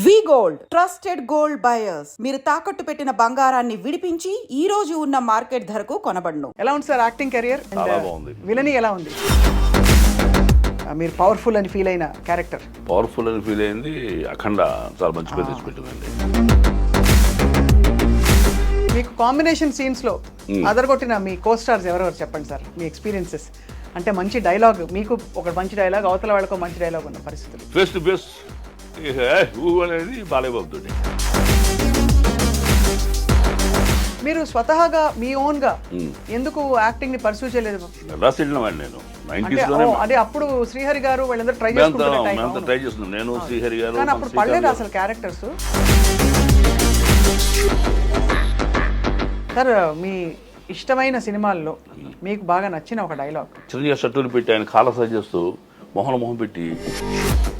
వి gold trusted gold buyers. మీరు తాకట్టు పెట్టిన బంగారాన్ని విడిపించి ఈ రోజు ఉన్న మార్కెట్ ధరకు కొనబడును. ఎలా ఉంది సార్ యాక్టింగ్ కెరియర్? చాలా బాగుంది. విలని ఎలా ఉంది? మీరు పవర్ఫుల్ అని ఫీల్ అయిన క్యారెక్టర్? పవర్ఫుల్ అని ఫీల్ అయింది అఖండ చాలా మంచి పేరు తెచ్చిపెట్టిందండి. మీకు కాంబినేషన్ సీన్స్ లో అదరగొట్టిన మీ కో స్టార్స్ ఎవరెవరు చెప్పండి సార్, మీ ఎక్స్పీరియన్సెస్. అంటే మంచి డైలాగ్, మీకు ఒక మంచి డైలాగ్, అవతల వాళ్ళకు మంచి డైలాగ్ ఉన్న పరిస్థితులు. ఫేస్ టు ఫేస్ అనేది బాలయ్యబాబుతో. మీరు స్వతహాగా మీ ఓన్ గా ఎందుకు యాక్టింగ్ ని పర్సూ చేయలేదు? మెడ్రాస్ వెళ్ళిన వాడిని నేను అదే అప్పుడు శ్రీహరి గారు వాళ్ళందరూ ట్రై చేస్తున్నాను. నేను శ్రీహరి గారు కానీ అప్పుడు పడలేదు అసలు క్యారెక్టర్స్. సార్, మీ ఇష్టమైన సినిమాల్లో మీకు బాగా నచ్చిన ఒక డైలాగ్? చిరంజీవి షర్టులు పెట్టి ఆయన కాళ్ళ సరి చేస్తూ మొహం పెట్టి,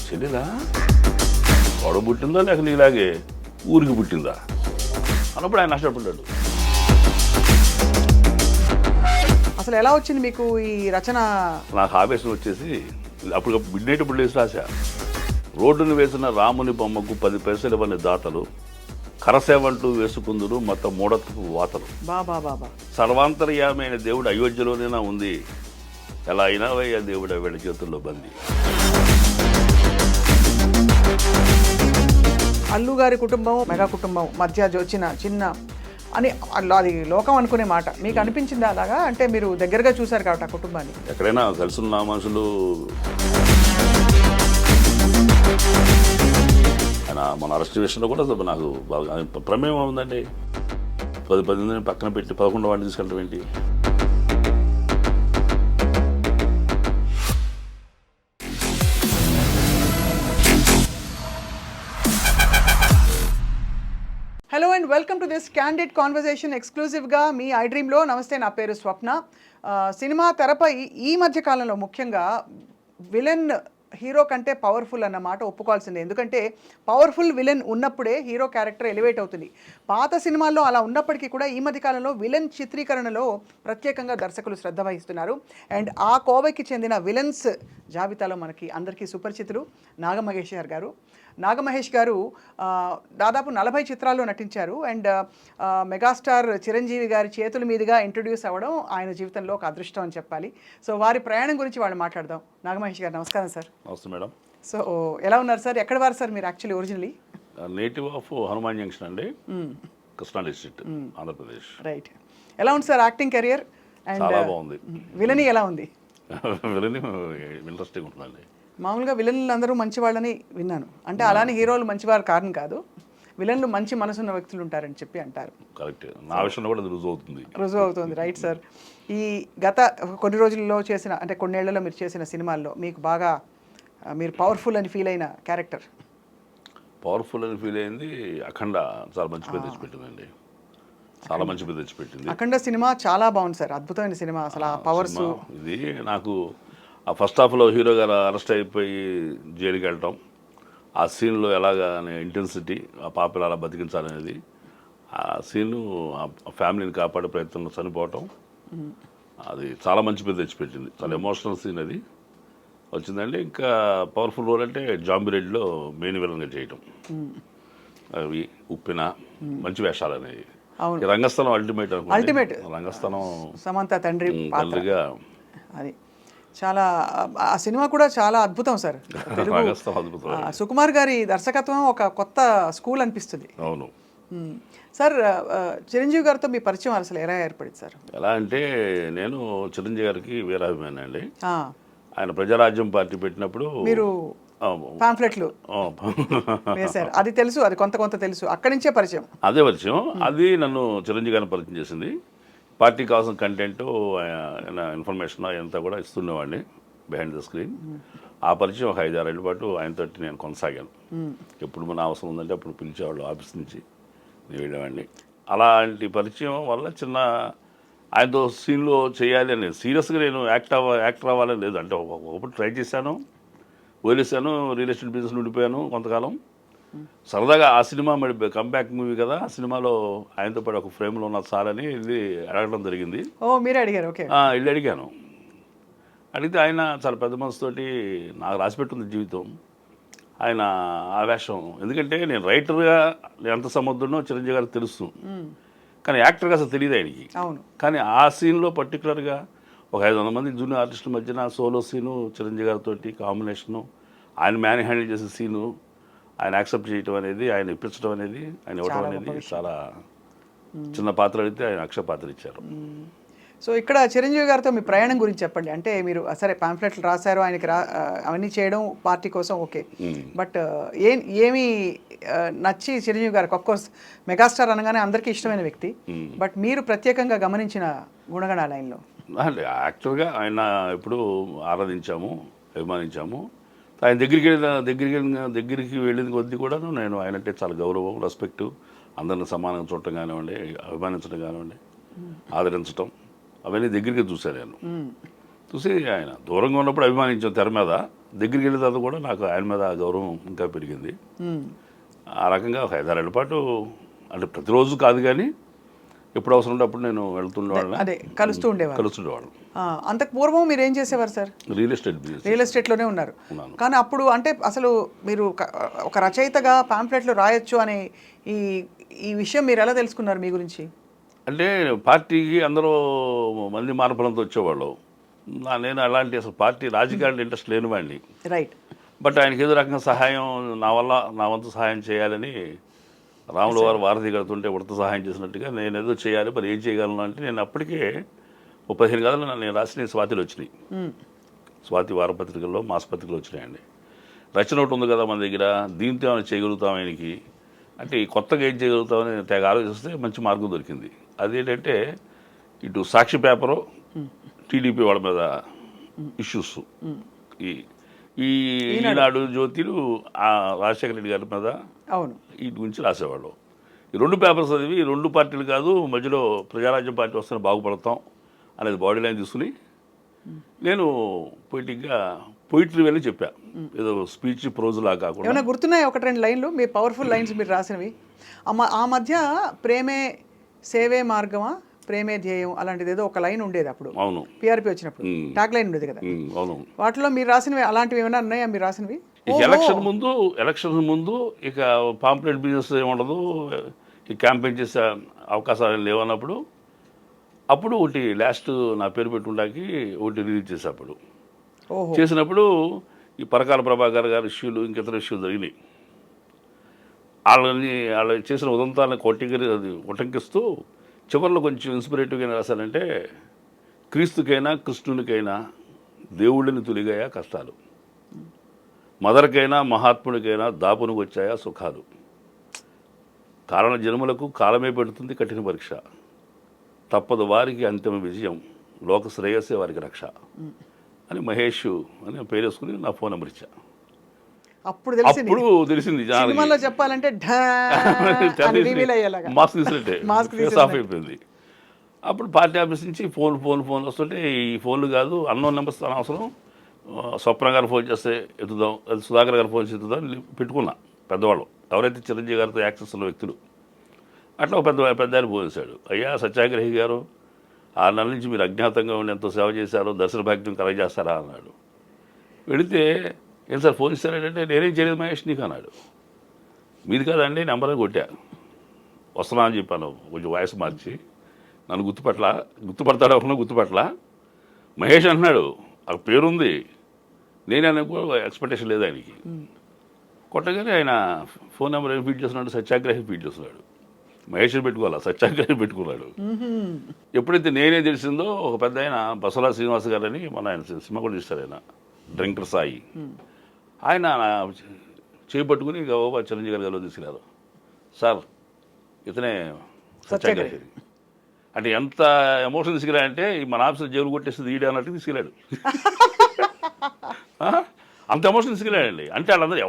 చెల్లెలా గొడవ పుట్టిందా లేక నీలాగే ఊరికి పుట్టిందా అన్నప్పుడు ఆయన నష్టపడ్డాడు. అసలు ఎలా వచ్చింది మీకు ఈ రచన? నాకు ఆవేశం వచ్చేసి అప్పుడు మిడ్ నైట్ ఇప్పుడు లేచి రాశా. రోడ్డును వేసిన రాముని బొమ్మకు 10 పైసలు ఇవ్వని దాతలు, కరసేవంటూ వేసుకుందురు మొత్తం మూఢత్వపు వాతలు. సర్వాంతర్యామైన దేవుడు అయోధ్యలోనేనా ఉంది, ఎలా అయినా వయ్యా దేవుడు వీళ్ళ చేతుల్లో బందీ. అల్లు గారి కుటుంబం మెగా కుటుంబం మధ్య వచ్చిన చిన్న అని అది లోకం అనుకునే మాట మీకు అనిపించిందా అలాగా? అంటే మీరు దగ్గరగా చూశారు కాబట్టి ఆ కుటుంబాన్ని. ఎక్కడైనా కలిసిన మనుషులు ఆయన మన అరెస్ట్ విషయంలో కూడా నాకు బాగా ప్రమేయం ఉందండి. 10 మందిని పక్కన పెట్టి 11 వాడిని తీసుకెళ్ళడం ఏంటి? Hello and welcome to this candid conversation ఎక్స్క్లూజివ్గా మీ ఐ డ్రీమ్లో. నమస్తే, నా పేరు స్వప్న. సినిమా తెరపై ఈ మధ్య కాలంలో ముఖ్యంగా విలన్ హీరో కంటే పవర్ఫుల్ అన్న మాట ఒప్పుకోవాల్సిందే. ఎందుకంటే పవర్ఫుల్ విలన్ ఉన్నప్పుడే హీరో క్యారెక్టర్ ఎలివేట్ అవుతుంది. పాత సినిమాల్లో అలా ఉన్నప్పటికీ కూడా ఈ మధ్య కాలంలో విలన్ చిత్రీకరణలో ప్రత్యేకంగా దర్శకులు శ్రద్ధ వహిస్తున్నారు. అండ్ ఆ కోవకి చెందిన విలన్స్ జాబితాలో మనకి అందరికీ సుపరిచితులు నాగమహేష్ గారు. నాగమహేష్ గారు దాదాపు 40 చిత్రాల్లో నటించారు. అండ్ మెగాస్టార్ చిరంజీవి గారి చేతుల మీదుగా ఇంట్రొడ్యూస్ అవ్వడం ఆయన జీవితంలో ఒక అదృష్టం అని చెప్పాలి. సో వారి ప్రయాణం గురించి వాళ్ళు మాట్లాడదాం. నాగమహేష్ గారు నమస్కారం సార్. నమస్తే మేడం. సో ఎలా ఉన్నారు సార్? ఎక్కడ వారు సార్ మీరు actually originally? Native of Hanuman junction అండి, కృష్ణా డిస్ట్రిక్ట్, ఆంధ్రప్రదేశ్. రైట్. ఎలా ఉంది సార్ యాక్టింగ్ కెరియర్? అండ్ చాలా బాగుంది. విలని ఎలా ఉంది? విలని ఇంట్రెస్టింగ్ ఉంటుందండి. మామూలుగా విలన్లు అందరూ మంచి వాళ్ళని విన్నాను. అంటే అలానే హీరోలు మంచివారు కారణం కాదు, విలన్లు మంచి మనసున్న వ్యక్తులు ఉంటారని చెప్పి అంటారు. కరెక్ట్. నా విషయంలో కూడా రుజువు అవుతుంది. Right sir. ఈ గత కొన్ని రోజుల్లో చేసిన, అంటే కొన్నేళ్లలో మీరు చేసిన సినిమాల్లో మీకు బాగా మీరు పవర్ఫుల్ అని ఫీల్ అయిన క్యారెక్టర్? పవర్ఫుల్ అని ఫీల్ అయింది అఖండ. చాలా మంచి పేరు తెచ్చిపెట్టిందండి. చాలా మంచి పేరు తెచ్చిపెట్టింది. అఖండ సినిమా చాలా బాగుంది సార్, అద్భుతమైన సినిమా. అసలు ఆ పవర్స్, ఇది నాకు ఆ ఫస్ట్ హాఫ్లో హీరో గారు అరెస్ట్ అయిపోయి జైలుకి వెళ్ళటం, ఆ సీన్లో ఎలాగా ఇంటెన్సిటీ, ఆ పాపలు అలా బతికించాలనేది, ఆ సీను ఆ ఫ్యామిలీని కాపాడే ప్రయత్నంలో చనిపోవటం, అది చాలా మంచి పేరు తెచ్చిపెట్టింది. చాలా ఎమోషనల్ సీన్ అది వచ్చిందండి. ఇంకా పవర్ఫుల్ రోల్ అంటే జాంబిరెడ్డిలో మెయిన్ విలన్గా చేయటం, అవి ఉప్పిన మంచి వేషాలు అనేవి. రంగస్థలం అల్టిమేట్. రంగస్థలం సమంత తండ్రిగా అది చాలా, ఆ సినిమా కూడా చాలా అద్భుతం సార్. సుకుమార్ గారి దర్శకత్వం ఒక కొత్త స్కూల్ అనిపిస్తుంది. అవును సార్. చిరంజీవి గారితో మీ పరిచయం అసలు ఎలా ఏర్పడింది సార్? ఎలా అంటే, నేను చిరంజీవి గారికి వీరాభిమాని అండి. ఆయన ప్రజారాజ్యం పార్టీ పెట్టినప్పుడు మీరు పాంఫ్లెట్లు వేశారు, అది తెలుసు, అది కొంత తెలుసు. అక్కడి నుంచే పరిచయం. అదే పరిచయం. అది నన్ను చిరంజీవి గారిని పరిచయం చేసింది. పార్టీ కావాల్సిన కంటెంట్, ఇన్ఫర్మేషన్ అంతా కూడా ఇస్తుండేవాడిని బిహైండ్ ద స్క్రీన్. ఆ పరిచయం ఒక 5-6 ఏళ్ళ పాటు ఆయనతో నేను కొనసాగాను. ఎప్పుడు మన అవసరం ఉందంటే అప్పుడు పిలిచేవాళ్ళు ఆఫీస్ నుంచి, నేను వెళ్ళేవాడిని. అలాంటి పరిచయం వల్ల చిన్న ఆయనతో సీన్లో చేయాలి అని, సీరియస్గా నేను యాక్టర్ అవ్వాలని లేదు. అంటే ఒకప్పుడు ట్రై చేశాను, వదిలేసాను, రియల్ ఎస్టేట్ బిజినెస్ ఉండిపోయాను కొంతకాలం. సరదాగా ఆ సినిమా మరి కంబ్యాక్ మూవీ కదా, ఆ సినిమాలో ఆయనతో పాటు ఒక ఫ్రేమ్లో ఉన్న సార్ అని ఇది అడగడం జరిగింది. మీరే అడిగారు? ఓకే. వెళ్ళి అడిగాను. అడిగితే ఆయన చాలా పెద్ద మనసుతోటి నాకు రాసిపెట్టుంది జీవితం, ఆయన ఆ వేషం, ఎందుకంటే నేను రైటర్గా ఎంత సమర్థుడో చిరంజీవి గారికి తెలుసు, కానీ యాక్టర్గా అసలు తెలియదు ఆయనకి. అవును. కానీ ఆ సీన్లో పర్టికులర్గా ఒక 500 మంది జూనియర్ ఆర్టిస్టుల మధ్యన సోలో సీను, చిరంజీవి గారితో కాంబినేషను, ఆయన మ్యాన్ హ్యాండిల్ చేసే సీను, ఆయన యాక్సెప్ట్ చేయటం అనేది, ఆయన ఇప్పించడం అనేది, ఆయన ఇవ్వడం అనేది చాలా చిన్న పాత్ర అడిగితే ఆయన అక్షయ పాత్ర ఇచ్చారు. సో ఇక్కడ చిరంజీవి గారితో మీ ప్రయాణం గురించి చెప్పండి. అంటే మీరు సరే పాంఫ్లెట్లు రాశారు, ఆయనకి అవన్నీ చేయడం పార్టీ కోసం ఓకే, బట్ ఏమి నచ్చి చిరంజీవి గారికి, అఫ్కోర్స్ మెగాస్టార్ అనగానే అందరికీ ఇష్టమైన వ్యక్తి, బట్ మీరు ప్రత్యేకంగా గమనించిన గుణగణాలు ఆయనలో? అంటే యాక్టర్గా ఆయన ఎప్పుడూ ఆరాధించాము, అభిమానించాము. ఆయన దగ్గరికి వెళ్ళిన కొద్దీ కూడా నేను ఆయన అంటే చాలా గౌరవం, రెస్పెక్టు, అందరిని సమానంగా చూడటం కానివ్వండి, అభిమానించడం కానివ్వండి, ఆదరించడం, అవన్నీ దగ్గరికి చూశాను నేను. చూసి ఆయన దూరంగా ఉన్నప్పుడు అభిమానించాం తెర మీద, దగ్గరికి వెళ్ళిన తర్వాత కూడా నాకు ఆయన మీద గౌరవం ఇంకా పెరిగింది. ఆ రకంగా ఒక 5-6 ఏళ్ల పాటు, అంటే ప్రతిరోజు కాదు కానీ ఎప్పుడు అవసరం ఉంటే అప్పుడు నేను వెళ్తుండేవాళ్ళని, అదే కలుస్తుండేవాళ్ళం. అంతకు పూర్వం మీరు ఏం చేసేవారు sir? Real estate business. Real ఎస్టేట్లోనే ఉన్నారు. కానీ అప్పుడు అంటే అసలు మీరు ఒక రచయితగా పాంప్లెట్లు రాయొచ్చు అనే ఈ విషయం మీరు ఎలా తెలుసుకున్నారు మీ గురించి? అంటే పార్టీకి అందరూ మంది మార్పులంతో వచ్చేవాళ్ళు. నేను అలాంటి అసలు పార్టీ రాజకీయాలు ఇంట్రెస్ట్ లేనివాడిని. రైట్. బట్ ఆయనకి ఏదో రకంగా సహాయం, నా వంతు సహాయం చేయాలని, రాముల వారు వారధి కడుతుంటే ఉడత సహాయం చేసినట్టుగా నేను ఏదో చేయాలి, మరి ఏం చేయగలను అంటే నేను అప్పటికే 15 కథలు నేను రాసిన స్వాతిలో వచ్చినాయి. స్వాతి వారపత్రికల్లో, మాసపత్రికలు వచ్చినాయండి. రచన ఒకటి ఉంది కదా మన దగ్గర, దీంతో ఏమైనా చేయగలుగుతాం ఆయనకి అంటే, కొత్తగా ఏం చేయగలుగుతామని తెగ ఆలోచిస్తే మంచి మార్గం దొరికింది. అదేంటంటే ఇటు సాక్షి పేపరు, టీడీపీ వాళ్ళ మీద ఇష్యూస్, ఈ ఈనాడు జ్యోతిలు రాజశేఖర రెడ్డి గారి మీద అవును వీటి గురించి రాసేవాళ్ళు. ఈ 2 పేపర్స్ చదివి, ఈ 2 పార్టీలు కాదు మధ్యలో ప్రజారాజ్యం పార్టీ వస్తేనే బాగుపడతాం అనేది బాడీ లైన్ తీసుకుని నేను పోయిటరీ వెళ్ళి చెప్పా, ఏదో స్పీచ్ ప్రోజులా కాకుండా. ఏమైనా గుర్తున్నాయి 1-2 లైన్లు మీ పవర్ఫుల్ లైన్స్ మీరు రాసినవి? ఆ మధ్య ప్రేమే సేవే మార్గమా, ప్రేమే ధ్యేయం అలాంటిది ఏదో ఒక లైన్ ఉండేది అప్పుడు. అవును, పిఆర్పి వచ్చినప్పుడు ట్యాగ్ లైన్ ఉండేది కదా. అవును. వాటిలో మీరు రాసినవి అలాంటివి ఏమైనా ఉన్నాయా మీరు రాసినవి? ఎలక్షన్ ముందు ఇక పాంప్లెట్ బిజినెస్ ఏముండదు, ఈ క్యాంపెయిన్ చేసే అవకాశాలు లేవన్నప్పుడు, అప్పుడు ఒకటి లాస్ట్ నా పేరు పెట్టుకుంటాకి ఒకటి రిలీజ్ చేసేప్పుడు చేసినప్పుడు ఈ పరకాల ప్రభాకర్ గారి ఇష్యూలు, ఇంకితర ఇష్యూలు జరిగినాయి. వాళ్ళు చేసిన ఉదంతాలను ఉటంకిస్తూ చివరిలో కొంచెం ఇన్స్పిరేటివ్గా రాశానంటే, క్రీస్తుకైనా కృష్ణునికైనా దేవుళ్ళని తొలిగాయా కష్టాలు, మదర్కైనా మహాత్ముడికైనా దాపునికి వచ్చాయా సుఖాలు, కారణ జన్మలకు కాలమే పెడుతుంది కఠిన పరీక్ష, తప్పదు వారికి అంతిమ విజయం, లోక శ్రేయస్సే వారికి రక్ష అని మహేష్ అని పేరు వేసుకుని నా ఫోన్ నెంబర్ ఇచ్చా. అప్పుడు తెలిసింది చెప్పాలంటే మాస్క్ తీసినట్టే ఫేస్ ఆఫ్ అయిపోయింది. అప్పుడు పార్టీ ఆఫీస్ నుంచి ఫోన్ వస్తుంటే, ఈ ఫోన్లు కాదు అన్నోన్ నెంబర్స్ అనవసరం, స్వప్న గారు ఫోన్ చేస్తే ఎత్తుదాం, అది సుధాకర్ గారు ఫోన్ చేసి ఎత్తుదాం పెట్టుకున్నా. పెద్దవాళ్ళు ఎవరైతే చిరంజీవి గారితో యాక్సెస్ ఉన్న వ్యక్తులు, అట్లా ఒక పెద్ద ఆయన ఫోన్ చేశాడు, అయ్యా సత్యాగ్రహి గారు 6 నెలల నుంచి మీరు అజ్ఞాతంగా ఉండి ఎంతో సేవ చేశారో, దర్శన భాగ్యం కలగజేస్తారా అన్నాడు. వెళితే ఏం సార్ ఫోన్ ఇస్తారంటే, నేనేం చేయలేదు మహేష్ నీకు అన్నాడు. మీది కాదండి నెంబర్ కొట్టా, వస్తున్నా అని చెప్పాను కొంచెం వాయిస్ మార్చి. నన్ను గుర్తుపడతాడు అనుకున్నా, గుర్తుపట్ల. మహేష్ అంటున్నాడు, ఆ పేరుంది, నేనే కూడా ఎక్స్పెక్టేషన్ లేదు ఆయనకి. కొట్టగానే ఆయన ఫోన్ నెంబర్ ఏం ఫీడ్ చేస్తున్నాడు, సత్యాగ్రహి ఫీడ్ చేస్తున్నాడు. మహేష్ని పెట్టుకోవాలా, సత్యాగ్రహి పెట్టుకున్నాడు. ఎప్పుడైతే నేనే తెలిసిందో, ఒక పెద్ద ఆయన బసవరాజ శ్రీనివాస్ గారని మన ఆయన సినిమా కూడా తీస్తారు, ఆయన డ్రింకర్ సాయి, ఆయన చేపట్టుకుని గౌరవ చిరంజీవి గారి గదిలో తీసుకెళ్ళారు. సార్ ఇతనే సత్యాగ్రహి అంటే, ఎంత ఎమోషన్ తీసుకెళ్ళాడంటే మన ఆఫీసులో జైలు కొట్టేస్తుంది ఈడే అన్నట్టు తీసుకెళ్ళాడు. అంత ఎమోషన్ తీసుకెళ్ళాడండి. అంటే వాళ్ళందరూ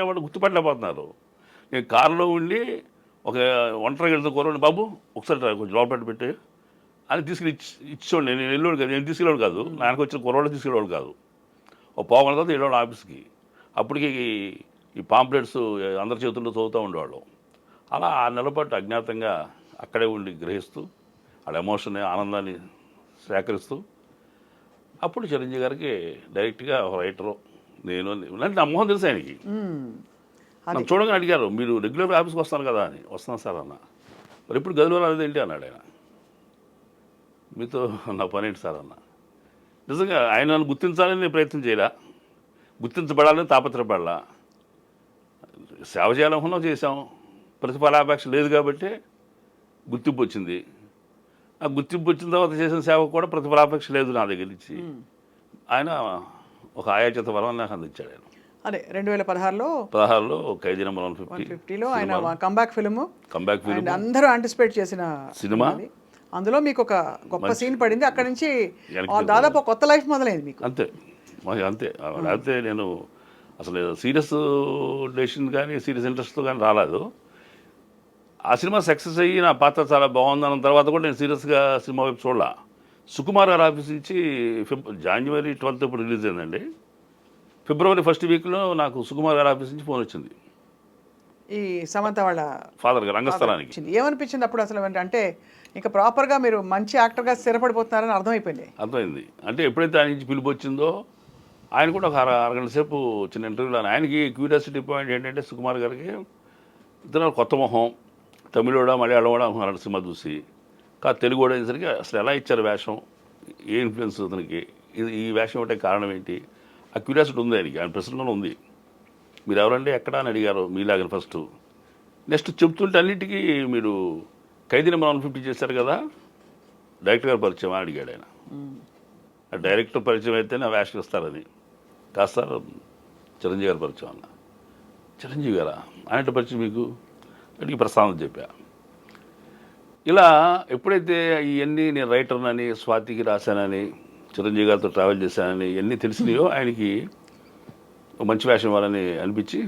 ఎవడు గుర్తుపట్టలేకపోతున్నారు. నేను కారులో ఉండి ఒక ఒంటరిగా వెళ్తే కూరని, బాబు ఒకసారి కొంచెం లోపల పెట్టి అని తీసుకెళ్ళి ఇచ్చేవాడు. నేను వెళ్ళేవాడు కాదు, నేను తీసుకెళ్ళాడు కాదు, నాకు వచ్చిన కుర్రవాళ్ళు తీసుకెళ్ళేవాడు కాదు. ఒక పావుగంట తర్వాత వెళ్ళాడు ఆఫీస్కి. అప్పటికి ఈ పాంప్లెట్స్ అందరి చేతుల్లో చదువుతూ ఉండేవాళ్ళు. అలా 6 నెలల పాటు అజ్ఞాతంగా అక్కడే ఉండి గ్రహిస్తూ, వాళ్ళ ఎమోషన్ ఆనందాన్ని సేకరిస్తూ, అప్పుడు చిరంజీవి గారికి డైరెక్ట్గా ఒక రైటరు నేను అంటే నా మొహం తెలుసు ఆయనకి. నన్ను చూడగానే అడిగారు, మీరు రెగ్యులర్ ఆఫీస్కి వస్తారు కదా అని. వస్తాను సార్ అన్న. మరి ఎప్పుడు గదిలో రాలేదేంటి అన్నాడు ఆయన. మీతో నా పని ఏంటి సార్ అన్న. నిజంగా ఆయన నన్ను గుర్తించాలని నేను ప్రయత్నం చేయలే, గుర్తించబడాలని తాపత్రపడలా. సేవ చేయాలనుకున్నాం, చేసాం. ప్రతిఫలాపేక్ష లేదు కాబట్టి గుర్తింపు వచ్చింది. ఆ గుర్తింపు వచ్చిన తర్వాత చేసిన సేవకు కూడా ప్రతిఫలాపేక్ష లేదు నా దగ్గర నుంచి. ఆయన ఒక ఆయాచిత వరం నాకు అందించాడు. ఆయన అదే 2016లో 16లో ఖైదీ నెంబర్ 150లో ఆయన కంబ్యాక్ ఫిల్మ్, కంబ్యాక్ ఫిల్మ్, అందరూ యాంటిసిపేట్ చేసిన సినిమా. అందులో మీకు ఒక గొప్ప సీన్ పడింది. అక్కడి నుంచి వెనక్కి దాదాపు ఒక కొత్త లైఫ్ మొదలైంది మీకు. అంతే అంతే. లేకపోతే నేను అసలు సీరియస్ డెసిషన్ కానీ సీరియస్ ఇంట్రెస్ట్తో కానీ రాలేదు. ఆ సినిమా సక్సెస్ అయ్యి నా పాత్ర చాలా బాగుందన్న తర్వాత కూడా నేను సీరియస్గా సినిమా వైపు చూడాల. సుకుమార్ గారి ఆఫీస్ నుంచి జనవరి 12 ఇప్పుడు రిలీజ్ అయిందండి. ఫిబ్రవరి 1st వీక్లో నాకు సుకుమార్ గారి ఆఫీస్ నుంచి ఫోన్ వచ్చింది, ఈ సమంత వాళ్ళ ఫాదర్ గారు రంగస్థలానికి. ఏమనిపించింది అప్పుడు అసలు? అంటే ఇంకా ప్రాపర్గా మీరు మంచి యాక్టర్గా స్థిరపడిపోతున్నారని అర్థమైపోయింది. అర్థమైంది. అంటే ఎప్పుడైతే ఆయన నుంచి పిలుపు వచ్చిందో, ఆయన కూడా ఒక అరగంట సేపు చిన్న ఇంటర్వ్యూలో ఆయనకి క్యూరియాసిటీ పాయింట్ ఏంటంటే, సుకుమార్ గారికి ఇతను కొత్త మొహం, తమిళోడా మలయాళం కూడా అనుకున్నాడు సినిమా చూసి. కాదు తెలుగు కూడా అయ్యేసరికి అసలు ఎలా ఇచ్చారు వేషం, ఏ ఇన్ఫ్లుయెన్స్ అతనికి, ఈ వేషం ఒకటే కారణం ఏంటి, ఆ క్యూరియాసిటీ ఉంది ఆయనకి. ఆయన ప్రశ్నలో ఉంది. మీరు ఎవరంటే ఎక్కడా అని అడిగారు మీలాగని ఫస్ట్. నెక్స్ట్ చెప్తుంటే అన్నిటికీ మీరు ఖైదీ నెంబర్ 150 చేశారు కదా, డైరెక్టర్ గారు పరిచయం అని అడిగాడు ఆయన. ఆ డైరెక్టర్ పరిచయం అయితే నా వేషం ఇస్తారని. కాదు సార్ చిరంజీవి గారు పరిచయం అన్న. చిరంజీవి గారా, ఆయన పరిచయం మీకు అడిగి ప్రస్తావన చెప్పా. ఇలా ఎప్పుడైతే ఇవన్నీ నేను రైటర్నని, స్వాతికి రాశానని, చిరంజీవి గారితో ట్రావెల్ చేశానని ఇవన్నీ తెలిసినాయో ఆయనకి మంచి వేషం ఇవ్వాలని అనిపించి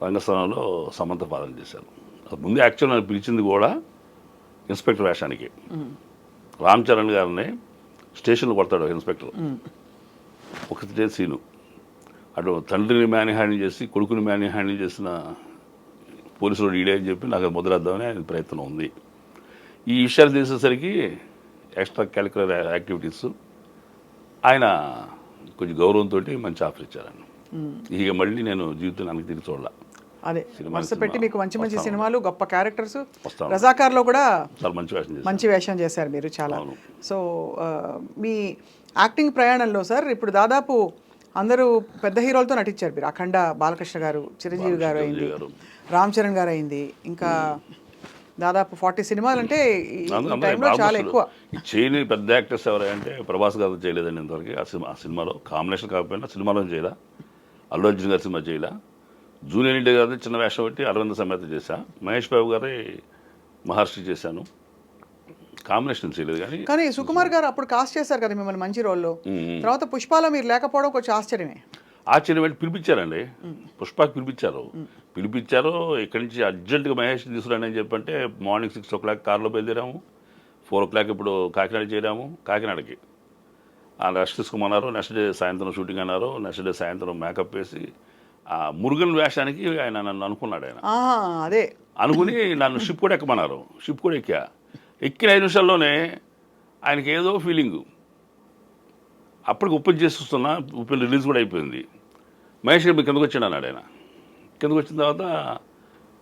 రంగస్థలంలో సమంత పాలన చేశాను. ముందు యాక్చువల్ నన్ను పిలిచింది కూడా ఇన్స్పెక్టర్ వేషానికి. రామ్ చరణ్ గారిని స్టేషన్లో కొడతాడు ఇన్స్పెక్టర్. ఒకటే సీను, అటు తండ్రిని మ్యాన్ హ్యాండిల్ చేసి కొడుకుని మ్యాన్ హ్యాండిల్ చేసిన పోలీసులు ఈడే అని చెప్పి నాకు ముద్రేద్దామని ఆయన ప్రయత్నం ఉంది. ఈ విషయాలు తెలిసేసరికి ఎక్స్ట్రా క్యాలిక్యులర్ యాక్టివిటీస్ ఆయన కొంచెం గౌరవంతో మంచి ఆఫర్ ఇచ్చారని. ఇక మళ్ళీ నేను జీవితం నాకు తిరిగి చూడాల. అదే వరుస పెట్టి మీకు మంచి మంచి సినిమాలు, గొప్ప క్యారెక్టర్స్. వస్తాను. రజాకార్లో కూడా చాలా మంచి వేషం చేశారు మీరు చాలా. సో మీ యాక్టింగ్ ప్రయాణంలో సార్ ఇప్పుడు దాదాపు అందరూ పెద్ద హీరోలతో నటించారు మీరు. అఖండ బాలకృష్ణ గారు, చిరంజీవి గారు అయింది, రామ్ చరణ్ గారు అయింది, ఇంకా దాదాపు 40 సినిమాలు. అంటే ఈ టైంలో చాలా ఎక్కువ. చేయని పెద్ద యాక్టర్స్ ఎవరంటే ప్రభాస్ గారు చేయలేదండి ఇంతవరకు. ఆ సినిమాలో కాంబినేషన్ కాకపోయినా సినిమాలో చేయలే. అల్లు అర్జున్ గారి సినిమా చేయలే. జూనియర్ ఎన్టీఆర్ గారి చిన్న వేషం పెట్టి అరవింద సమేత చేశా. మహేష్ బాబు గారి మహర్షి చేశాను. కాంబినేషన్ చేయలేదు. కానీ సుకుమార్ గారు అప్పుడు కాస్ట్ చేశారు కదా మిమ్మల్ని మంచి రోల్లో. తర్వాత పుష్పాలో మీరు లేకపోవడం కొంచెం ఆశ్చర్యమే. ఆశ్చర్యం అంటే పిలిపించారండి, పుష్పకి పిలిపించారు. ఇక్కడి నుంచి అర్జెంటుగా మహేష్ తీసుకురండి అని చెప్పంటే మార్నింగ్ 6 o'clock కార్లో బయలుదేరాము. 4 o'clock ఇప్పుడు కాకినాడ చేరాము. కాకినాడకి రెస్ట్ తీసుకోమన్నారు. నెక్స్ట్ డే సాయంత్రం షూటింగ్ అన్నారు. నెక్స్ట్ డే సాయంత్రం మేకప్ వేసి ఆ మురుగన్ వేషానికి ఆయన నన్ను అనుకున్నాడు. ఆయన అదే అనుకుని నన్ను షిప్ కూడా ఎక్కమన్నారు. షిప్ కూడా ఎక్కిన 5 నిమిషాల్లోనే ఆయనకి ఏదో ఫీలింగు. అప్పటికి ఉప్పెన్ చేస్తున్నా, ఉప్పెన్ రిలీజ్ కూడా అయిపోయింది. మహేష్ గారు కిందకు వచ్చాడు అన్నాడు. ఆయన కిందకు వచ్చిన తర్వాత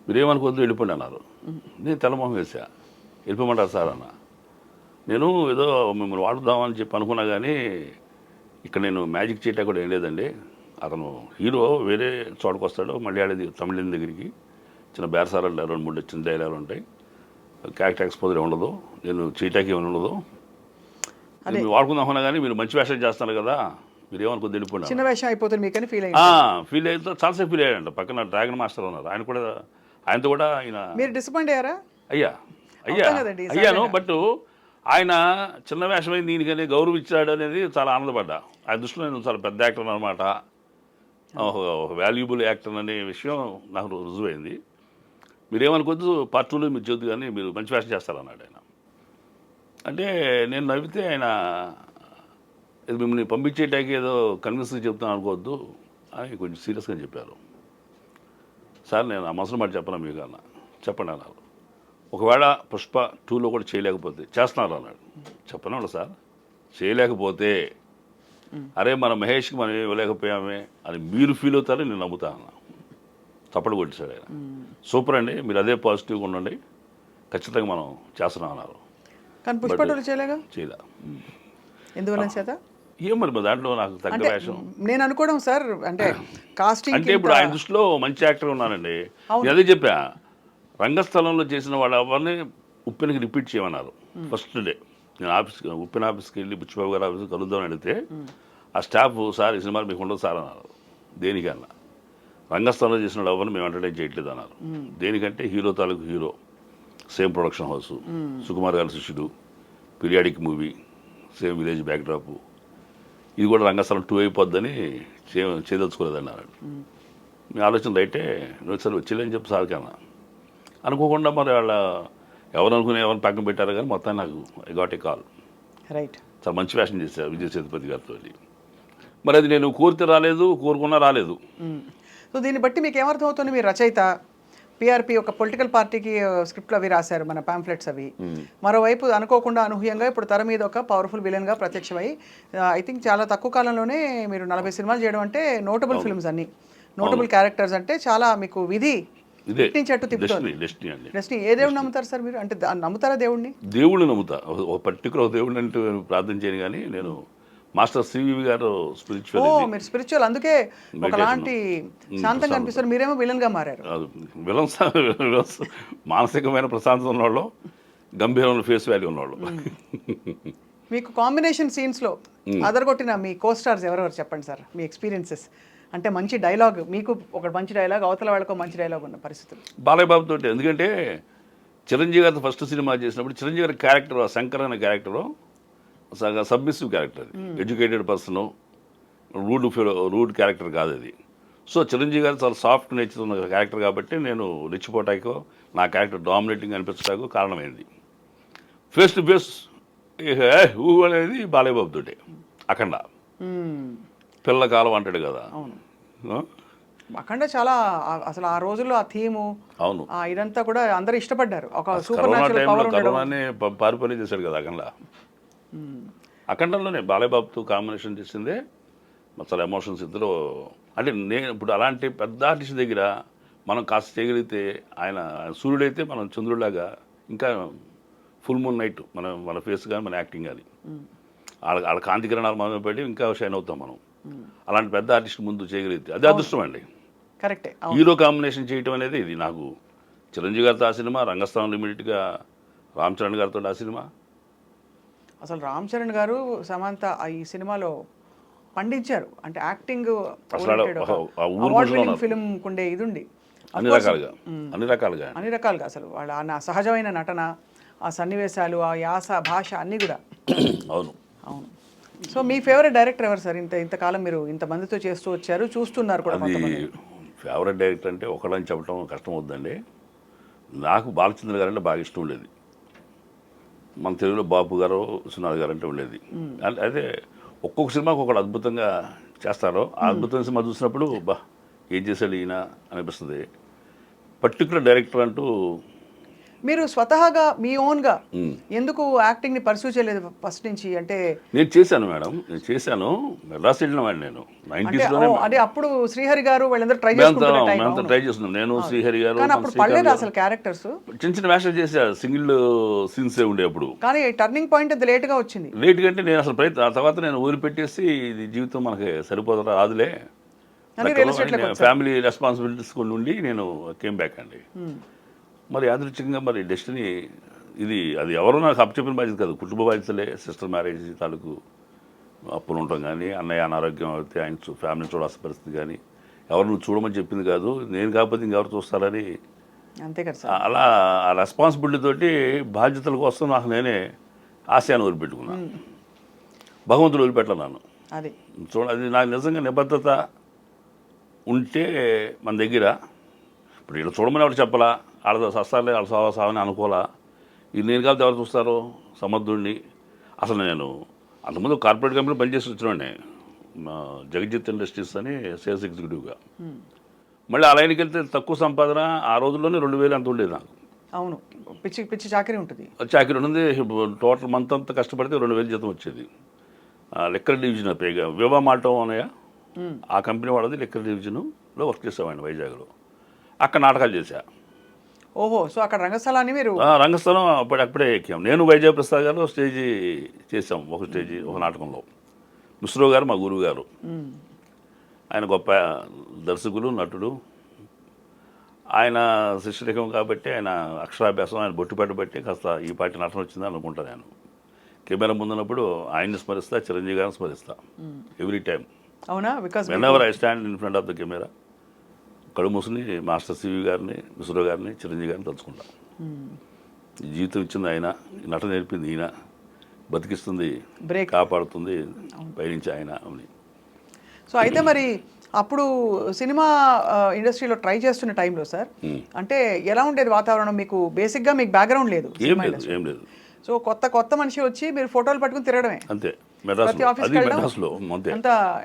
మీరేమనుకోవద్దు వెళ్ళిపోండి అన్నారు. నేను తెల్లమొహం వేసా. వెళ్ళిపోమంటారు సార్ అన్న. నేను ఏదో మిమ్మల్ని వాడుదామని చెప్పి అనుకున్నా, కానీ ఇక్కడ నేను మ్యాజిక్ చేయటా కూడా ఏం లేదండి. అతను హీరో వేరే చోటుకు వస్తాడు, మళ్ళీ ఆడేది తమిళన్ దగ్గరికి. చిన్న బేరసారాలు 2-3 చిన్న డైలాగులు ఉంటాయి. క్యారెక్టర్ ఎక్స్పోజర్ ఉండదు, నేను చేయటానికి ఏమైనా ఉండదు. మీరు వాడుకుందామన్నా కానీ మీరు మంచి వేషం చేస్తున్నారు కదా, మీరు ఏమనుకో తెలిపోయినా చిన్న వేషం అయిపోతుంది మీకని ఫీల్ అయితే చాలాసేపు ఫీల్ అయ్యాడంట. పక్కన డ్రాగన్ మాస్టర్ ఉన్నారు, ఆయనతో కూడా ఆయన. మీరు డిసప్పాయింట్ అయ్యారా? అయ్యాను. బట్ ఆయన చిన్న వేషమైంది దీనికని గౌరవించాడు అనేది చాలా ఆనందపడ్డా. ఆ దృష్టిలో నేను చాలా పెద్ద యాక్టర్ అనమాట, ఒక వాల్యుబుల్ యాక్టర్ అనే విషయం నాకు రుజువైంది. మీరేమనుకోద్దు, పార్ట్ 2లో మీరు చదువు కానీ మీరు మంచి వేషం చేస్తారన్నాడు ఆయన. అంటే నేను నవ్వితే ఆయన ఇది మిమ్మల్ని పంపించేటానికి ఏదో కన్విన్స్గా చెప్తాను అనుకోవద్దు అని కొంచెం సీరియస్గా చెప్పారు. సార్ నేను ఆ మనసులో మాట చెప్పను మీకు అన్న. చెప్పండి అన్నారు. ఒకవేళ పుష్ప 2లో కూడా చేయలేకపోతే చేస్తున్నారు అన్నాడు. చెప్పను సార్, చేయలేకపోతే అరే మన మహేష్కి మనం ఏమి ఇవ్వలేకపోయామే అని మీరు ఫీల్ అవుతారని నేను నమ్ముతా అన్న. తప్పడు కొట్టేశాడు ఆయన. సూపర్ అండి, మీరు అదే పాజిటివ్గా ఉండండి, ఖచ్చితంగా మనం చేస్తున్నాం అన్నారు. కానీ పుష్పటోలు చేయలేగా, చేయలే. ఎందువల్ల చేత ఏం మరి దాంట్లో నాకు తగ్గ అంటే వేషం నేను అనుకోవడం సార్, అంటే కాస్టింగ్ అంటే ఇప్పుడు ఆయన దృష్టిలో మంచి యాక్టర్ ఉన్నానండి. నేను అదే చెప్పా, రంగస్థలంలో చేసిన వాళ్ళు ఎవరిని ఉప్పెనకి రిపీట్ చేయమన్నారు. ఫస్ట్ డే నేను ఉప్పెన ఆఫీస్కి వెళ్ళి బుచ్చిబాబు గారి ఆఫీస్కి కలుద్దామని అడిగితే ఆ స్టాఫ్ సార్ ఈ సినిమాలు మీకు ఉండదు సార్ అన్నారు. దేనికన్నా రంగస్థలంలో చేసిన వాళ్ళు ఎవరిని మేము ఎంటర్టైన్ చేయట్లేదు అన్నారు. దేనికంటే హీరో తాలూకు hero, same production house, Sukumar గారి శిష్యుడు, periodic movie, same village backdrop, ఇది కూడా రంగస్థలం 2 అయిపోద్దని చేయదలుచుకోలేదన్నారు. మీ ఆలోచన రైటే, నువ్వు సరే వచ్చేలేని చెప్పి సార్ కన్నా అనుకోకుండా మరి వాళ్ళ ఎవరు అనుకునే ఎవరిని పక్కన పెట్టారు కానీ మొత్తం నాకు I got a call. Right, చాలా మంచి ఫ్యాషన్ చేశారు విజయ్ సేతుపతి గారితో. మరి అది నేను కోరితే రాలేదు, కోరుకున్నా రాలేదు. సో దీన్ని బట్టి మీకు ఏమర్థం అవుతుంది, మీరు రచయిత, పిఆర్పి ఒక పొలిటికల్ పార్టీకి స్క్రిప్ట్లు అవి రాశారు, మన పాంఫ్లెట్స్ అవి. మరోవైపు అనుకోకుండా అనూహ్యంగా ఇప్పుడు తెర మీద ఒక పవర్ఫుల్ విలన్గా ప్రత్యక్షమై ఐ థింక్ చాలా తక్కువ కాలంలోనే మీరు 40 సినిమాలు చేయడం అంటే, నోటబుల్ ఫిల్మ్స్ అన్ని, నోటబుల్ క్యారెక్టర్స్ అంటే చాలా మీకు విధి చెట్టు తిప్పుతుంది. డెస్టినీ. ఏ దేవుడిని నమ్ముతారు సార్ మీరు? అంటే నమ్ముతారా దేవుడిని? దేవుడిని నమ్ముతా. ఒక పర్టికులర్ దేవుడిని అంటూ ప్రార్థన చేయను, కానీ నేను మాస్టర్ సివి గారు స్పిరిచువల్. మీరు స్పిరిచువల్, అందుకే ఒకలాంటి శాంతంగా అనిపిస్తారు. మీరేమో విలన్ గా మారారు. విలన్స్ మానసికమైన ప్రశాంతత ఉన్నవాళ్ళు, గంభీరమైన ఫేస్ వాల్యూ ఉన్నవాళ్ళు. మీకు కాంబినేషన్ సీన్స్ లో అదరగొట్టిన మీ కో స్టార్స్ ఎవరెవరు చెప్పండి సార్, మీ ఎక్స్పీరియన్సెస్. అంటే మంచి డైలాగ్, మీకు ఒక మంచి డైలాగ్, అవతల వాళ్ళకు మంచి డైలాగ్ ఉన్న పరిస్థితులు. బాలయ్య బాబుతో, ఎందుకంటే చిరంజీవి గారితో ఫస్ట్ సినిమా చేసినప్పుడు చిరంజీవి గారి క్యారెక్టర్, శంకర్ అనే క్యారెక్టరు సబ్మిసివ్ క్యారెక్టర్, అది ఎడ్యుకేటెడ్ పర్సన్, రూడ్ క్యారెక్టర్ కాదు అది. సో చిరంజీవి గారు చాలా సాఫ్ట్ నేచర్ ఉన్న క్యారెక్టర్ కాబట్టి నేను రెచ్చిపోటాకో నా క్యారెక్టర్ డామినేటింగ్ అనిపించడానికి కారణమైంది. ఫేస్ టు ఫేస్ ఊ అనేది బాలయ్య బాబు తోటే అఖండ. పిల్లకాలం అంటాడు కదా, అఖండ చాలా అసలు ఆ రోజుల్లో ఆ థీము, అవును, ఇదంతా కూడా అందరూ ఇష్టపడ్డారు. ఒక సూపర్ కరోనా న్యాచురల్ టైంలో పవర్ ఉండడం. కరోనానే పారిపోయి చేశాడు కదా అఖండ. అఖండంలోనే బాలయ్య బాబుతో కాంబినేషన్ చేసిందే చాలా ఎమోషన్స్ ఇద్దరు. అంటే నేను ఇప్పుడు అలాంటి పెద్ద ఆర్టిస్ట్ దగ్గర మనం కాస్త చేయగలిగితే, ఆయన సూర్యుడైతే మనం చంద్రుడిలాగా, ఇంకా ఫుల్ మూన్ నైట్ మన ఫేస్ కానీ మన యాక్టింగ్ కానీ వాళ్ళ కాంతి కిరణాలు మనం పెట్టి ఇంకా షైన్ అవుతాం మనం. అలాంటి పెద్ద ఆర్టిస్ట్ ముందు చేయగలిగితే అదే అదృష్టం అండి. కరెక్టే. హీరో కాంబినేషన్ చేయటం అనేది ఇది నాకు. చిరంజీవి గారితో ఆ సినిమా, రంగస్థలం లిమిటెడ్గా రామ్ చరణ్ గారితో ఆ సినిమా. అసలు రామ్ చరణ్ గారు, సమంత ఈ సినిమాలో పండించారు. అంటే యాక్టింగ్ ఫిల్మ్ ఉండే ఇది ఉండి అన్ని రకాలుగా అసలు వాళ్ళ సహజమైన నటన, ఆ సన్నివేశాలు, ఆ యాస, భాష అన్నీ కూడా. అవును. సో మీ ఫేవరెట్ డైరెక్టర్ ఎవరు సార్? ఇంతకాలం మీరు ఇంతమందితో చేస్తూ వచ్చారు, చూస్తున్నారు కూడా. అది ఫేవరెట్ డైరెక్టర్ అంటే ఒకళ్ళని చెప్పడం కష్టం అవుతుందండి. నాకు బాలచంద్ర గారు అంటే బాగా ఇష్టం ఉండేది. మన తెలుగులో బాపు గారు, విశ్వనాథ్ గారు అంటే ఉండేది. అదే ఒక్కొక్క సినిమాకి ఒకళ్ళు అద్భుతంగా చేస్తారో, ఆ అద్భుతమైన సినిమా చూసినప్పుడు బా ఏం చేశాడు ఈయన అనిపిస్తుంది. పర్టికులర్ డైరెక్టర్ అంటూ మీరు స్వతహాగా మీ ఓన్గా ఎందుకు యాక్టింగ్ని పర్సూ చేయలేదు ఫస్ట్ నుంచి? అంటే నేను చేశాను మేడం, నేను చేశాను. మెడ్రాస్ వెళ్ళిన వాడిని నేను 90s. అదే అప్పుడు శ్రీహరి గారు వాళ్ళందరూ ట్రై చేస్తున్నాం. నేను శ్రీహరి గారు అప్పుడు పడలేదు అసలు క్యారెక్టర్స్. చిన్న చిన్న వేషాలు చేశారు, సింగిల్ సీన్సే ఉండేప్పుడు. కానీ టర్నింగ్ పాయింట్ అది లేట్గా వచ్చింది. లేట్ కంటే నేను అసలు ఆ తర్వాత నేను వదిలిపెట్టేసి ఇది జీవితం మనకి సరిపోతుందా రాదులే, ఫ్యామిలీ రెస్పాన్సిబిలిటీస్ కొన్ని ఉండి నేను కేమ్ బ్యాక్ అండి. మరి యాదృచ్ఛికంగా మరి డెస్టినీ అది ఎవరో నాకు అప్పచెప్పిన బాధ్యత కాదు, కుటుంబ బాధ్యతలే. సిస్టర్ మ్యారేజ్ తాలూకు అప్పులు ఉండటం కానీ, అన్నయ్య అనారోగ్యం అయితే ఆయన ఫ్యామిలీ చూడాల్సిన పరిస్థితి కానీ, ఎవరు నువ్వు చూడమని చెప్పింది కాదు, నేను కాకపోతే ఇంకెవరు చూస్తారని. అంతే కదా సార్. అలా ఆ రెస్పాన్సిబిలిటీ తోటి బాధ్యతల కోసం నాకు నేనే ఆశయాన్ని వదిలిపెట్టుకున్నాను. భగవంతుడు వదిలిపెట్టలేను. అది అది నాకు నిజంగా నిబద్ధత ఉంటే మన దగ్గర. ఇప్పుడు వీళ్ళు చూడమని ఎవరు చెప్పాలా, వాళ్ళ సస్తాలే వాళ్ళ సావని అనుకోవాలా. ఇది నేను కాబట్టి ఎవరు చూస్తారో సమర్థుడిని. అసలు నేను అంతకుముందు కార్పొరేట్ కంపెనీలో పనిచేసి వచ్చినాడే, జగజిత్ ఇండస్ట్రీస్ అని సేల్స్ ఎగ్జిక్యూటివ్గా. మళ్ళీ ఆ లైన్కి వెళ్తే తక్కువ సంపాదన, ఆ రోజుల్లోనే 2000 అంత ఉండేది నాకు. అవును, పిచ్చి పిచ్చి చాకరీ ఉంటుంది. చాకరీ ఉంటుంది. టోటల్ మంత్ అంతా కష్టపడితే 2000 జీతం వచ్చేది. లిక్కర్ డివిజన్ పేగా వివా మాల్టో అన్నయ్య ఆ కంపెనీ వాళ్ళది లిక్కర్ డివిజన్లో వర్క్ చేసామండి వైజాగ్లో. అక్కడ నాటకాలు చేశా. ఓహో, సో అక్కడ రంగస్థలాన్ని మీరు రంగస్థలం అప్పుడే ఎక్కాం. నేను వైజాగ్ ప్రసాద్ గారు స్టేజీ చేసాం, ఒక స్టేజీ ఒక నాటకంలో. మిశ్రో గారు మా గురువు గారు, ఆయన గొప్ప దర్శకులు నటుడు. ఆయన శిష్యరికం కాబట్టి ఆయన అక్షరాభ్యాసం ఆయన బొట్టుపట్టు బట్టి కాస్త ఈ పార్టీ నటన వచ్చిందని అనుకుంటాను. నేను కెమెరా ముందున్నప్పుడు ఆయన్ని స్మరిస్తా, చిరంజీవి గారిని స్మరిస్తా ఎవ్రీ టైం. అవునా? Because when ever I stand in front of the camera కడు మూసుని మాస్టర్ సివి గారిని, మిశ్రో గారిని, చిరంజీవి గారిని తలుచుకుంటా. ఈ జీవితం ఇచ్చింది ఆయన, నటన నేర్పింది ఈయన, బతికిస్తుంది బ్రేక్ కాపాడుతుంది పైనుంచి ఆయన అని. సో అయితే మరి అప్పుడు సినిమా ఇండస్ట్రీలో ట్రై చేస్తున్న టైంలో సార్, అంటే ఎలా ఉండేది వాతావరణం? మీకు బేసిక్గా మీకు బ్యాక్గ్రౌండ్ లేదు, ఏం లేదు. సో కొత్త మనిషి వచ్చి మీరు ఫోటోలు పట్టుకుని తిరగడమే అంతే. ప్రతి ఆఫీస్కి మెడ్రాస్లో అంతే.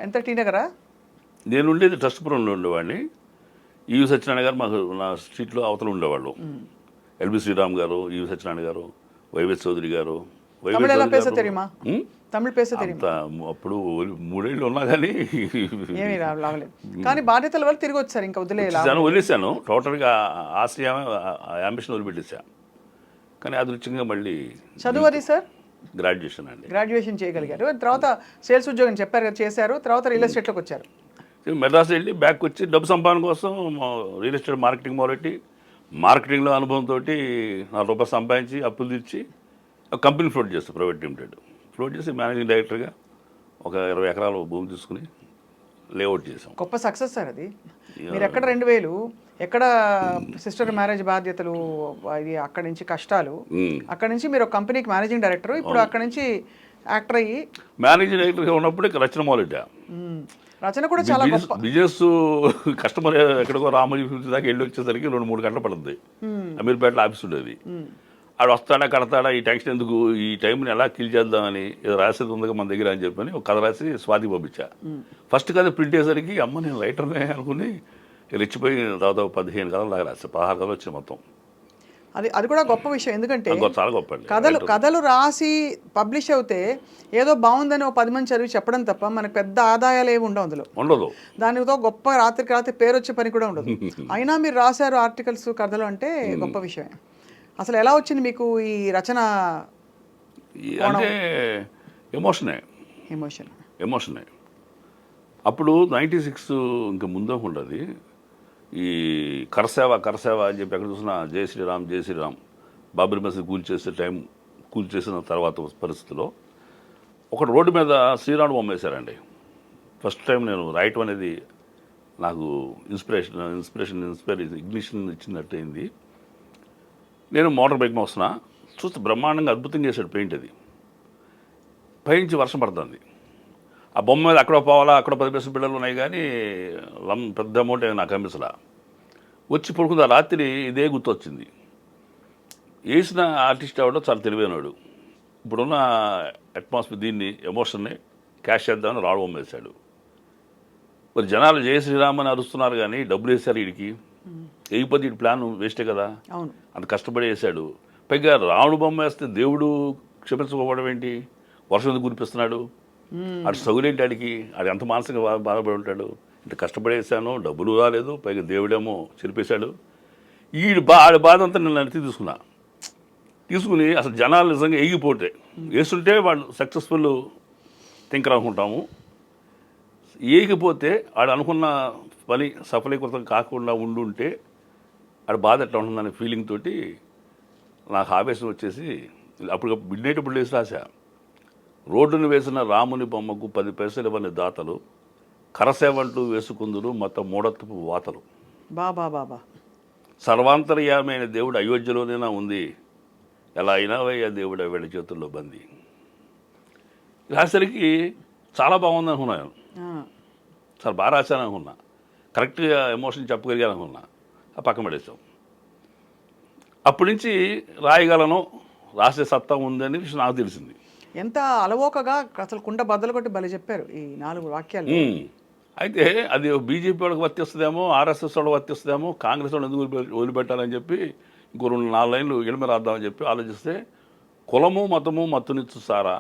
ఎంత టీ నగరా? నేను ఉండేది ట్రస్ట్పురంలో ఉండేవాడిని. ఈవి సత్యనారాయణ గారు మాకు నా స్ట్రీట్లో అవతల ఉండేవాళ్ళు. ఎల్బి శ్రీరామ్ గారు, ఈవి సత్యనారాయణ గారు, వైవేస్ చౌదరి గారు. తమిళ ఎలా పేస తెరియుమా? తమిళ పేస తెరియుమా? అప్పుడు 3 ఏళ్ళు ఉన్నా కానీ ఏమీ రావలేదు. కానీ బాధ్యతల వల్ల తిరిగి వచ్చారు, ఇంకా వదిలేసాను. టోటల్గా ఆశయం అంబిషన్ వదిలిపెట్టేసా. కానీ అదృష్టంగా మళ్ళీ చదువు అది సార్ గ్రాడ్యుయేషన్ అండి. గ్రాడ్యుయేషన్ చేయగలిగారు. తర్వాత సేల్స్ ఉద్యోగం చెప్పారు కదా, చేశారు. తర్వాత రియల్ ఎస్టేట్లోకి వచ్చారు. మెడ్రాస్ వెళ్ళి బ్యాక్ వచ్చి డబ్బు సంపాదన కోసం రియల్ ఎస్టేట్ మార్కెటింగ్ మొదలెట్టి, మార్కెటింగ్లో అనుభవంతో ₹4 సంపాదించి అప్పులు తీర్చి కంపెనీ ఫ్లోట్ చేస్తాను, ప్రైవేట్ లిమిటెడ్ ఫ్లోట్ చేసి మేనేజింగ్ డైరెక్టర్గా ఒక 20 ఎకరాలు భూమి తీసుకుని లేఅవుట్ చేసాం. గొప్ప సక్సెస్ సార్ అది. మీరు ఎక్కడ 2000 ఎక్కడ సిస్టర్ మ్యారేజ్ బాధ్యతలు, ఇది అక్కడి నుంచి కష్టాలు, అక్కడి నుంచి మీరు ఒక కంపెనీకి మేనేజింగ్ డైరెక్టర్, ఇప్పుడు అక్కడి నుంచి యాక్టర్ అయ్యి మేనేజింగ్ డైరెక్టర్గా ఉన్నప్పుడు రచన మొదలెట్టా. రచన కూడా చాలా గొప్ప బిజినెస్. కస్టమర్ ఎక్కడికో రామోజీ దాకా వెళ్ళి వచ్చేసరికి 2-3 గంటలు పడుతుంది. అమీర్పేటలో ఆఫీస్ ఉండేది. ఆడు వస్తాడా కడతాడా, ఈ టెన్షన్ ఎందుకు, ఈ టైంని ఎలా కిల్ చేద్దామని, ఏదో రాసేది ఉందిగా మన దగ్గర అని చెప్పని ఒక కథ రాసి స్వాతికి పంపించా. ఫస్ట్ కథ ప్రింట్ అయ్యేసరికి అమ్మ నేను రైటర్నే అనుకుని రెచ్చిపోయి దాదాపు 15 కథలు దాకా రాసా. 16 కథలు వచ్చాయి మొత్తం. అది కూడా గొప్ప విషయం. ఎందుకంటే చాలా గొప్ప కథలు రాసి పబ్లిష్ అవుతే ఏదో బాగుందని ఒక 10 మంది చదివి చెప్పడం తప్ప మనకు పెద్ద ఆదాయాలు ఏమి ఉండదు. దానితో గొప్ప రాత్రికి పేరు వచ్చే పని కూడా ఉండదు. అయినా మీరు రాశారు ఆర్టికల్స్, కథలు అంటే గొప్ప విషయమే. అసలు ఎలా వచ్చింది మీకు ఈ రచన? అంటే ఎమోషనే. అప్పుడు 96 ఇంకా ముందే ఉండదు. ఈ కరసేవ అని చెప్పి ఎక్కడ చూసినా జై శ్రీరామ్ బాబరీ మసీద్ కూల్చేసిన తర్వాత పరిస్థితిలో ఒక రోడ్డు మీద శ్రీరాముడు బొమ్మ వేశారండి. ఫస్ట్ టైం నేను రాయటం అనేది నాకు ఇగ్నిషన్ ఇచ్చినట్టు అయింది. నేను మోటార్ బైక్ మీద వస్తున్నా, చూస్తే బ్రహ్మాండంగా అద్భుతంగా చేశాడు పెయింట్. అది పైనుంచి వర్షం పడుతుంది. ఆ బొమ్మ మీద అక్కడ పోవాలా, అక్కడ 10 పైసలు బిళ్ళలు ఉన్నాయి, కానీ పెద్ద అమౌంట్ నాకు అనిపించలా. వచ్చి పడుకుంది. ఆ రాత్రి ఇదే గుర్తొచ్చింది. వేసిన ఆర్టిస్ట్ అవడం చాలా తెలివైనవాడు. ఇప్పుడున్న అట్మాస్ఫియర్ దీన్ని ఎమోషన్ని క్యాష్ చేద్దామని రాడు బొమ్మ వేశాడు. మరి జనాలు జయ శ్రీరామ్ అని అరుస్తున్నారు, కానీ డబ్బులు వేశారు వీడికి. వేయకపోతే వీడి ప్లాన్ వేస్టే కదా. అంత కష్టపడి వేశాడు. పైగా రావణ బొమ్మ వేస్తే దేవుడు క్షమించుకోవడం ఏంటి, వర్షం ఎందుకు కురిపిస్తున్నాడు, అటు సగులేంటి ఆడికి, అది ఎంత మానసికంగా బాధపడి ఉంటాడు. ఇంత కష్టపడి వేసాను, డబ్బులు రాలేదు, పైగా దేవుడేమో చెరిపేశాడు. ఆడి బాధ అంతా నేను నడిచి తీసుకుని అసలు జనాలు నిజంగా ఎగిపోతే వేస్తుంటే వాళ్ళు సక్సెస్ఫుల్ థింకర్ అనుకుంటాము. ఏగిపోతే ఆడు అనుకున్న పని సఫలీకృతం కాకుండా ఉండుంటే ఆడ బాధ ఎట్లా ఉంటుందనే ఫీలింగ్ తోటి నాకు ఆవేశం వచ్చేసి అప్పుడు మిడ్ ఇప్పుడు లేచి రాశా. రోడ్డును వేసిన రాముని బొమ్మకు 10 పైసలు ఇవ్వని దాతలు, కరసేవంటూ వేసుకుందురు మొత్తం మూఢత్వపు వాతలు. బాబా సర్వాంతర్యామైన దేవుడు అయోధ్యలోనేనా ఉంది, ఎలా అయినావయ్యా దేవుడు వీళ్ళ చేతుల్లో బంది. రాసరికి చాలా బాగుంది అనుకున్నాను, చాలా బాగా రాశాను అనుకున్నా, కరెక్ట్గా ఎమోషన్ చెప్పగలిగాను అనుకున్నా. ఆ పక్కన పడేసాం. అప్పటి నుంచి రాయగలను, రాసే సత్తా ఉందని నాకు తెలిసింది. ఎంత అలవోకగా అసలు కుండ బద్దలు కొట్టి భలే చెప్పారు ఈ 4 వాక్యాలు. అయితే అది బీజేపీ వాళ్ళకి వర్తిస్తుందేమో, ఆర్ఎస్ఎస్ వాళ్ళకి వర్తిస్తుందేమో, కాంగ్రెస్ వాళ్ళు ఎందుకు వదిలిపెట్టాలని చెప్పి ఇంకో 2-4 లైన్లు ఎడమ రాద్దామని చెప్పి ఆలోచిస్తే, కులము మతము మత్తునిచ్చు సారా,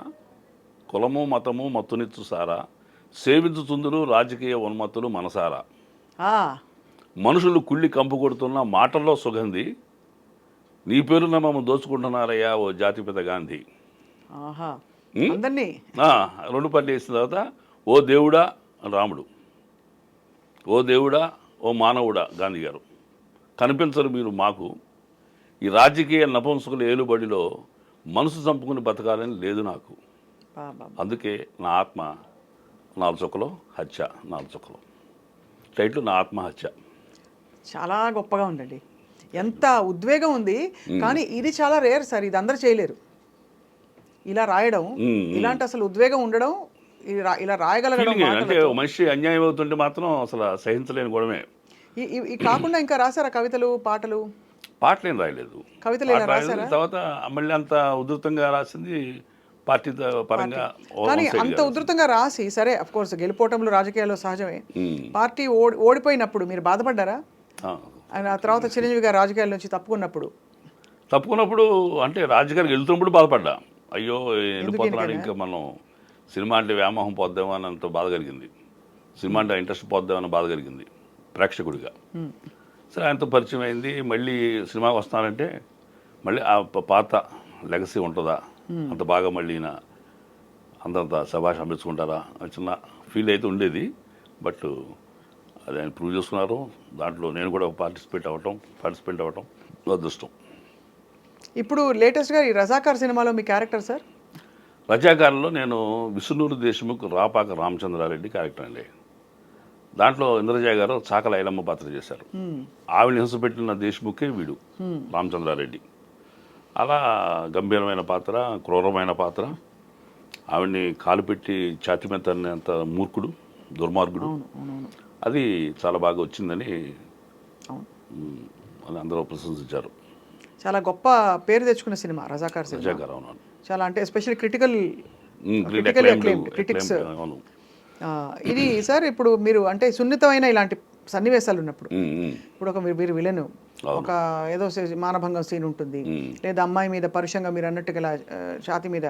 కులము మతము మత్తునిచ్చు సారా సేవించుతుందురు రాజకీయ ఉన్మత్తులు మనసారా ఆ, మనుషులు కుళ్ళి కంపు కొడుతున్న మాటల్లో సుగంధి నీ పేరున మమ్మల్ని దోచుకుంటున్నారయ్యా ఓ జాతిపిత గాంధీ. ఆహా, అందరినీ ఆ, 2 పళ్ళు వేసిన తర్వాత ఓ దేవుడా రాముడు, ఓ దేవుడా ఓ మానవుడా గాంధీ గారు, కనిపించరు మీరు మాకు, ఈ రాజకీయ నపుంసకుల ఏలుబడిలో మనసు చంపుకుని బతకాలని లేదు నాకు, బాబా, అందుకే నా ఆత్మ 4 చుక్కలు హత్య, 4 చుక్కలు టైటిల్ నా ఆత్మహత్య. చాలా గొప్పగా ఉందండి. ఎంత ఉద్వేగం ఉంది. కానీ ఇది చాలా రేర్ సార్, ఇది అందరు చేయలేరు. ఇలా రాయడం, ఇలాంటి అసలు ఉద్వేగం ఉండడం, ఇలా రాయగలగడం Feeling అంటే మాటలతో. ఓ మనిషి అన్యాయం అవుతుంటే మాత్రం అసలు సహించలేని గొడవే. ఈ కాకుండా ఇంకా రాశారా కవితలు, పాటలు? పాటలేం రాయలేదు, కవితలు ఇలా పాట రాయలేదు. రాశారా? తర్వాత మళ్ళీ అంత ఉధృతంగా రాసింది పార్టీ పరంగా కానీ అంత ఉధృతంగా రాసి, సరే అఫ్ కోర్స్ గెలుపోవటంలో రాజకీయాల్లో సహజమే. పార్టీ ఓడిపోయినప్పుడు మీరు బాధపడ్డారా? ఆయన ఆ తర్వాత చిరంజీవి గారు రాజకీయాల నుంచి తప్పుకున్నప్పుడు అంటే రాజకీయాలకు వెళ్తున్నప్పుడు బాధపడ్డా. అయ్యో వెళ్ళిపోతున్నాడు, ఇంకా మనం సినిమా అంటే వ్యామోహం పోద్దామో అని అంత బాధ కలిగింది, సినిమా అంటే ఇంట్రెస్ట్ పోద్దామని బాధ కలిగింది ప్రేక్షకుడిగా. సరే ఆయనతో పరిచయం అయింది, మళ్ళీ సినిమాకి వస్తానంటే మళ్ళీ ఆ పాత లెగసీ ఉంటుందా, అంత బాగా మళ్ళీ అంతంత శభాష్ అనిపించుకుంటారా అని చిన్న ఫీల్ అయితే ఉండేది. బట్ అది ఆయన ప్రూవ్ చేసుకున్నారు, దాంట్లో నేను కూడా పార్టిసిపేట్ అవ్వటం అదృష్టం. ఇప్పుడు లేటెస్ట్గా ఈ రజాకార్ సినిమాలో మీ క్యారెక్టర్ సార్? రజాకారులో నేను విష్ణునూరు దేశముఖ్ రాపాక రామచంద్రారెడ్డి క్యారెక్టర్ అండి. దాంట్లో ఇంద్రజయ గారు చాకల ఐలమ్మ పాత్ర చేశారు. ఆవిడని హింసపెట్టిన దేశముఖే వీడు రామచంద్రారెడ్డి. అలా గంభీరమైన పాత్ర, క్రూరమైన పాత్ర, ఆవిడ్ని కాలు పెట్టి ఛాతి మీద తన్నేంత మూర్ఖుడు, దుర్మార్గుడు. అది చాలా బాగా వచ్చిందని అందరూ ప్రశంసించారు. చాలా గొప్ప పేరు తెచ్చుకున్న సినిమా రజాకార్ సినిమా. రజాకార్ అవును, చాలా అంటే ఎస్పెషల్లీ క్రిటికల్లీ క్రిటిక్స్. అవును. ఇది సార్ ఇప్పుడు మీరు అంటే సున్నితమైన ఇలాంటి సన్నివేశాలు ఉన్నప్పుడు, ఇప్పుడు మీరు విలను ఒక ఏదో మానభంగం సీన్ ఉంటుంది, లేదా అమ్మాయి మీద పరుషంగా మీరు అన్నట్టుగా ఇలా ఛాతి మీద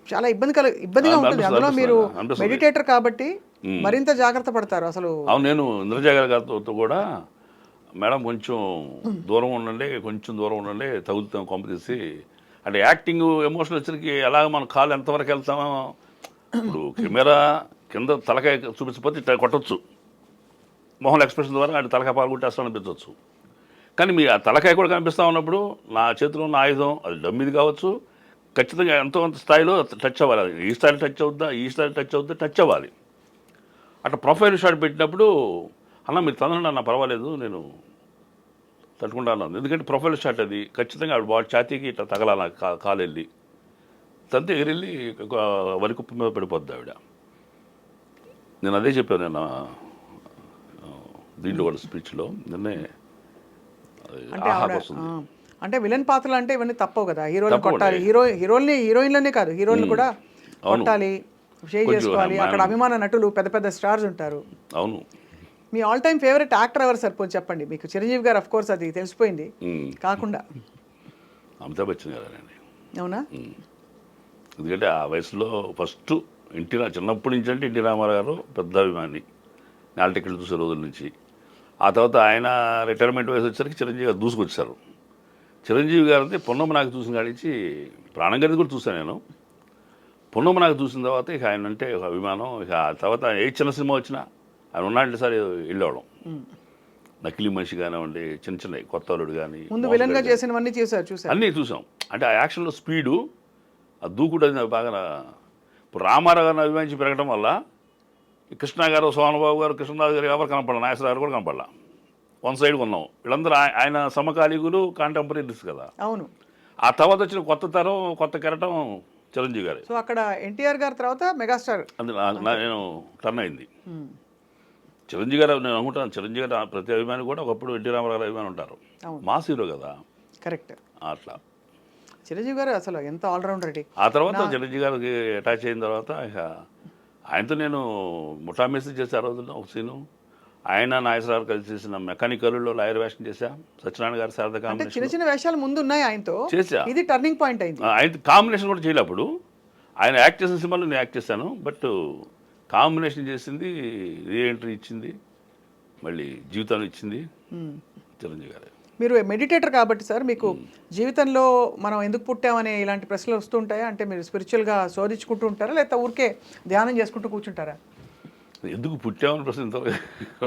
చాలా ఇబ్బందిగా ఉంటుంది. అందులో మీరు మెడిటేటర్ కాబట్టి మరింత జాగ్రత్త పడతారు అసలు. అవును, నేను ఇంద్రజయ గారితో కూడా మేడం కొంచెం దూరం ఉండండి తగులుతాం కొంప తీసి అంటే యాక్టింగ్ ఎమోషనల్ వచ్చరికి ఎలాగ మన కాలు ఎంతవరకు వెళ్తామో. ఇప్పుడు కెమెరా కింద తలకాయ చూపించకపోతే ఇట్లా కొట్టచ్చు, మొహం ఎక్స్ప్రెషన్ ద్వారా అంటే తలకాయ పాల్గొట్టేస్తాం అనిపించవచ్చు. కానీ మీ ఆ తలకాయ కూడా కనిపిస్తూ ఉన్నప్పుడు నా చేతిలో ఉన్న ఆయుధం అది డమ్మిది కావచ్చు, ఖచ్చితంగా ఎంతో కొంత స్థాయిలో టచ్ అవ్వాలి. అది ఈ స్థాయిలో టచ్ అవుద్దా టచ్ అవ్వాలి. అట్లా ప్రొఫైల్ షాట్ పెట్టినప్పుడు అన్న మీరు తనండి అన్న పర్వాలేదు నేను తట్టుకుంటాను, ఎందుకంటే ప్రొఫైల్ షాట్ అది ఖచ్చితంగా ఆవిడ బాడీ ఛాతీకి ఇట్లా తగలాల కాలు వెళ్ళి తంతే ఎగిరెళ్ళి వరికుప్ప మీద పడిపోద్ది ఆవిడ. నేను అదే చెప్పాను నేను దీంట్లో కూడా స్పీచ్లో నిన్నే ఆహారం వస్తుంది. అంటే విలన్ పాత్రలు అంటే ఇవన్నీ తప్పవు కదా, హీరోలు కొట్టాలి, హీరోయిన్లనే కాదు హీరోయిన్లు కూడా కొట్టాలి, షేర్ చేసుకోవాలి. అక్కడ అభిమాన నటులు పెద్ద పెద్ద స్టార్స్ ఉంటారు. అవును. Me all time favourite actor ఎవరు సార్ పోనీ చెప్పండి? మీకు చిరంజీవి గారు అఫ్ కోర్స్ అది తెలిసిపోయింది కాకుండా అమితాబ్ బచ్చన్ గారండి. అవునా? ఎందుకంటే ఆ వయసులో ఫస్ట్ చిన్నప్పటి నుంచి అంటే ఎన్టీ రామారావు గారు పెద్ద అభిమాని, నాలుగు టికెట్లు చూసే రోజుల నుంచి. ఆ తర్వాత ఆయన రిటైర్మెంట్ వయసు వచ్చేసరికి చిరంజీవి గారు దూసుకొచ్చారు. చిరంజీవి గారు అంటే పొన్నమ్మ నాకు చూసిన కాడి నుంచి ప్రాణం గారిని కూడా చూశాను నేను. పొన్నమ్మ నాకు చూసిన తర్వాత ఇక ఆయన అంటే ఒక అభిమానం. ఇక ఆ తర్వాత ఏ చిన్న సినిమా వచ్చినా ఆయన ఉన్నాడంటే సార్ వెళ్ళేవాళ్ళం. నకిలీ మనిషి కానివ్వండి, చిన్నవి కొత్త అల్లుడు కానీ, ముందు విలన్గా చేసినవన్నీ చూసాం అన్నీ చూసాం. అంటే ఆ యాక్షన్లో స్పీడు, ఆ దూకుడు అది నాకు బాగా. ఇప్పుడు రామారావు గారిని అభిమానించి పెరగడం వల్ల కృష్ణ గారు, సోనబాబు గారు, కృష్ణరాజు గారు ఎవరు కనపడాలి, నాగేశ్వరరావు గారు కూడా కనపడాల. వన్ సైడ్గా ఉన్నాం. వీళ్ళందరూ ఆయన సమకాలీకులు, కాంటెంపరీస్ కదా. అవును. ఆ తర్వాత వచ్చిన కొత్త తరం, కొత్త కెరటం చిరంజీవి గారు. సో అక్కడ ఎన్టీఆర్ గారి తర్వాత మెగాస్టార్ అది నేను టర్న్ అయింది. చిరంజీవి గారు నేను అనుకుంటాను, చిరంజీవి గారు ప్రతి అభిమాని కూడా ఒకప్పుడు ఎన్టీ రామారావు గారు అభిమాని ఉంటారు. మాస్ హీరో కదా. కరెక్ట్. అట్లా చిరంజీవి గారు అసలు ఎంత ఆల్రౌండర్ అండి. ఆ తర్వాత చిరంజీవి గారికి అటాచ్ అయిన తర్వాత ఇక ఆయనతో నేను ముఠామేసి చేసే ఆ రోజుల్లో ఒక సీను. ఆయన నాగేశ్వరరావు కలిసి చేసిన మెకానికల్లో లాయర్ వేషం చేశా. సత్యనారాయణ గారి శారద కాంబినేషన్ చిన్న చిన్న వేషాలు ముందు ఉన్నాయి ఆయనతో చేశా. ఇది టర్నింగ్ పాయింట్ అయింది. ఆయన కాంబినేషన్ కూడా చేయలేప్పుడు ఆయన యాక్ట్ చేసిన సినిమాలో నేను యాక్ట్ చేశాను. బట్ కాంబినేషన్ చేసింది, రీ ఎంట్రీ ఇచ్చింది, మళ్ళీ జీవితాన్ని ఇచ్చింది చిరంజీవి గారే. మీరు మెడిటేటర్ కాబట్టి సార్, మీకు జీవితంలో మనం ఎందుకు పుట్టామనే ఇలాంటి ప్రశ్నలు వస్తుంటాయా? అంటే మీరు స్పిరిచువల్గా శోధించుకుంటూ ఉంటారా, లేకపోతే ఊరికే ధ్యానం చేసుకుంటూ కూర్చుంటారా? ఎందుకు పుట్టామని ప్రశ్న ఇంత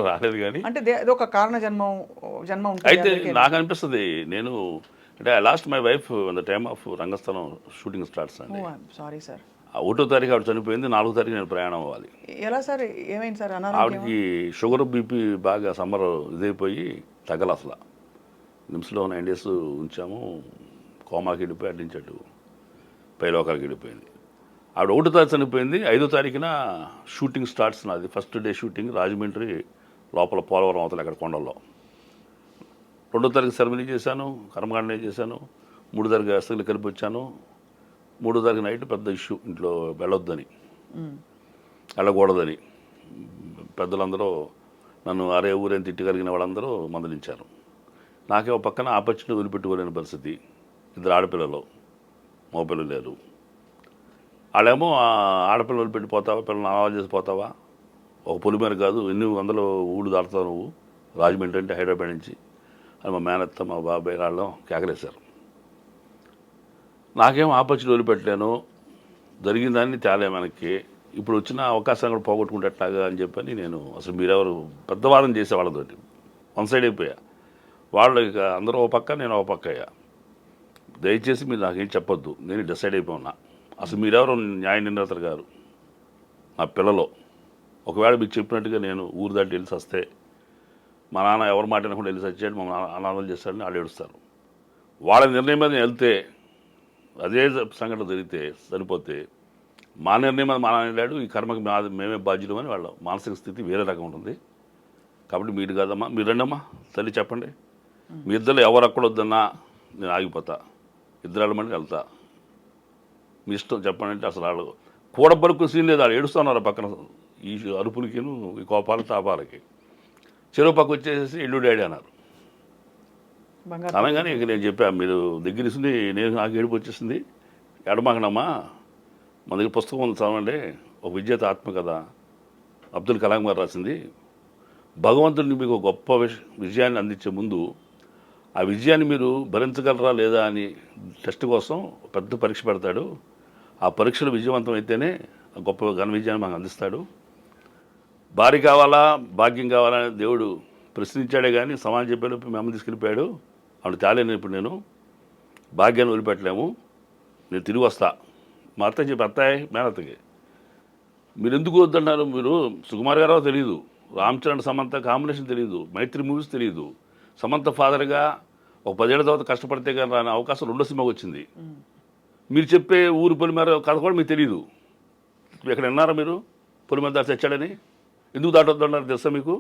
రాలేదు కానీ, అంటే ఇది ఒక కారణ జన్మ ఉంటుంది అయితే అందరికీ. నాకు అనిపిస్తుంది, నేను అంటే I lost my wife on the time of Rangasthalam shooting starts అండి. Sorry sir. ఆ 1వ తారీఖు ఆవిడ చనిపోయింది, 4వ తారీఖు నేను ప్రయాణం అవ్వాలి. ఎలా సార్, ఏమైంది సార్? అనారోగ్యం? ఆవిడకి షుగర్ బీపీ బాగా సమ్మర్ ఇదైపోయి తగ్గల అసలు. నిమ్స్లో 9 days ఉంచాము, కోమాకి వెళ్ళిపోయి అడ్డించట్టు పైలోకాలకి వెళ్ళిపోయింది. ఆవిడ 1వ తారీఖు చనిపోయింది. 5వ తారీఖున షూటింగ్ స్టార్ట్స్. నాది ఫస్ట్ డే షూటింగ్ రాజమండ్రి లోపల పోలవరం అవతల అక్కడ కొండల్లో. 2వ తారీఖు సెరమనీ చేశాను, కర్మకాండ చేశాను. 3వ తారీఖు అసలు కలిపి వచ్చాను. 3వ తారీఖు నైట్ పెద్ద ఇష్యూ, ఇంట్లో వెళ్ళొద్దని, వెళ్ళకూడదని పెద్దలందరూ నన్ను అరే ఊరేని తిట్టగలిగిన వాళ్ళందరూ మందలించారు. నాకే ఒక పక్కన ఆపర్చునిటీ వదిలిపెట్టుకోలేని పరిస్థితి. 2 ఆడపిల్లలు, మగపిల్లలు లేరు. వాళ్ళేమో ఆడపిల్లలు వదిలిపెట్టి పోతావా, పిల్లలు అలవాటు చేసి పోతావా, ఒక పొలిమేర కాదు ఎన్ని వందల ఊళ్ళు దాటుతావు నువ్వు, రాజమండ్రి అంటే హైదరాబాద్ నుంచి అని మా మేనత్త మా బాబాయ్ వాళ్ళు కేకలేశారు. నాకేం ఆపర్చునిటీ వదిలిపెట్టలేను, జరిగిందాన్ని తేలే మనకి, ఇప్పుడు వచ్చిన అవకాశాన్ని కూడా పోగొట్టుకుంటేట్లాగా అని చెప్పని నేను అసలు మీరెవరు పెద్దవాదం చేసే వాళ్ళతోటి వన్ సైడ్ అయిపోయా. వాళ్ళు ఇక అందరూ ఒక పక్క, నేను ఒక పక్క అయ్యా. దయచేసి మీరు నాకేం చెప్పొద్దు, నేను డిసైడ్ అయిపోయినా. అసలు మీరెవరు న్యాయ నిర్ణేతలు గారు, నా పిల్లలు. ఒకవేళ మీకు చెప్పినట్టుగా నేను ఊరు దాటి వెళ్ళి వస్తే మా నాన్న ఎవరి మాట వినకుండా వెళ్ళి వచ్చాడు, మా నాన్న అనాథలు చేస్తాడని వాళ్ళు ఏడుస్తారు. వాళ్ళ నిర్ణయం మీద నేను వెళ్తే అదే సంఘటన జరిగితే సరిపోతే, మా నిర్ణయం మీద మా నాన్న వెళ్ళాడు, ఈ కర్మకి మేమే బాధ్యులు అని వాళ్ళ మానసిక స్థితి వేరే రకం ఉంటుంది. కాబట్టి మీరు కాదమ్మా, మీరు రండమ్మా తల్లి చెప్పండి, మీ ఇద్దరు ఎవరు అక్కడ వద్దన్నా నేను ఆగిపోతా, ఇద్దరు వెళ్ళమంటే వెళ్తా, మీ ఇష్టం చెప్పండి అంటే అసలు వాళ్ళు కూడబరుకు సీన్ లేదు. వాళ్ళు ఏడుస్తున్నారు పక్కన, ఈ అరుపులకిను ఈ కోపాలు తాపాలకి. చెరువు పక్క వచ్చేసి ఇల్లు డాడీ అన్నారు. అనగానే ఇక నేను చెప్పాను, మీరు దగ్గర ఇస్తుంది, నేను నాకు ఏడుపు వచ్చేసింది, ఎడమాకనమ్మా మన దగ్గర పుస్తకం ఉంది చదవండి, ఒక విజేత ఆత్మకథ అబ్దుల్ కలాం గారు రాసింది. భగవంతుడిని మీకు ఒక గొప్ప విజయాన్ని అందించే ముందు ఆ విజయాన్ని మీరు భరించగలరా లేదా అని టెస్ట్ కోసం పెద్ద పరీక్ష పెడతాడు. ఆ పరీక్షలు విజయవంతం అయితేనే గొప్ప ఘన విజయాన్ని మాకు అందిస్తాడు. భార్య కావాలా, భాగ్యం కావాలా అని దేవుడు ప్రశ్నించాడే కానీ సమాజం చెప్పేలోపు మేము తీసుకెళ్ళిపోయాడు. ఆవిడ తేలేను, ఇప్పుడు నేను భాగ్యాన్ని వదిలిపెట్టలేము, నేను తిరిగి వస్తా. మా అత్త చెప్పి, అత్తాయి మేనత్తకి మీరు ఎందుకు వద్దన్నారు, మీరు సుకుమార్ గారో తెలియదు, రామ్ చరణ్ సమంత కాంబినేషన్ తెలియదు, మైత్రి మూవీస్ తెలియదు, సమంత ఫాదర్గా ఒక 10 ఏళ్ల తర్వాత కష్టపడితే కానీ రాని అవకాశం 2వ సినిమాకి వచ్చింది. మీరు చెప్పే ఊరు పొలిమేర కథ కూడా మీకు తెలియదు. ఎక్కడ విన్నారా మీరు పొలిమేర దాటి తెచ్చాడని? ఎందుకు దాటొద్దన్నారు తెలుసా మీకు?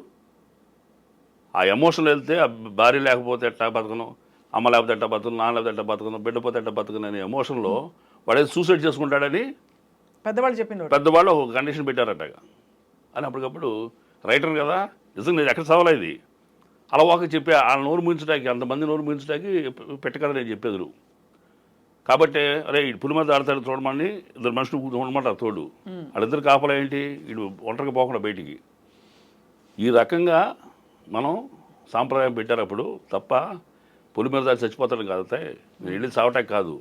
ఆ ఎమోషన్లో వెళ్తే ఆ భార్య లేకపోతే ఎట్టా బతకను, అమ్మ లేకపోతే ఎట్టా బతకను, నాన్న లేకపోతే ఎట్టా బతకను, బిడ్డ పోతే ఎట్టా బతకను అనే ఎమోషన్లో వాడేది సూసైడ్ చేసుకుంటాడని పెద్దవాళ్ళు చెప్పింది. పెద్దవాళ్ళు ఒక కండిషన్ పెట్టారట్టగా అని. అప్పటికప్పుడు రైటర్ కదా, నిజంగా నేను ఎక్కడ చదవలేదు ఇది, అలా ఒక చెప్పే ఆ నోరు ముగించడానికి, అంతమంది నోరు ముగించడానికి పెట్ట కదా నేను చెప్పేది. కాబట్టి అరే ఇటు పులి మీద ఆడతాడు చూడమని 2 మనుషులు చూడమంటారు తోడు, వాళ్ళిద్దరు కాపలా ఏంటి, ఇటు ఒంటరికి పోకుండా బయటికి. ఈ రకంగా మనం సాంప్రదాయం పెట్టారు అప్పుడు తప్ప పులి మీద దాడి చచ్చిపోతాడు కాదు. నేను వెళ్ళి చావటానికి కాదు,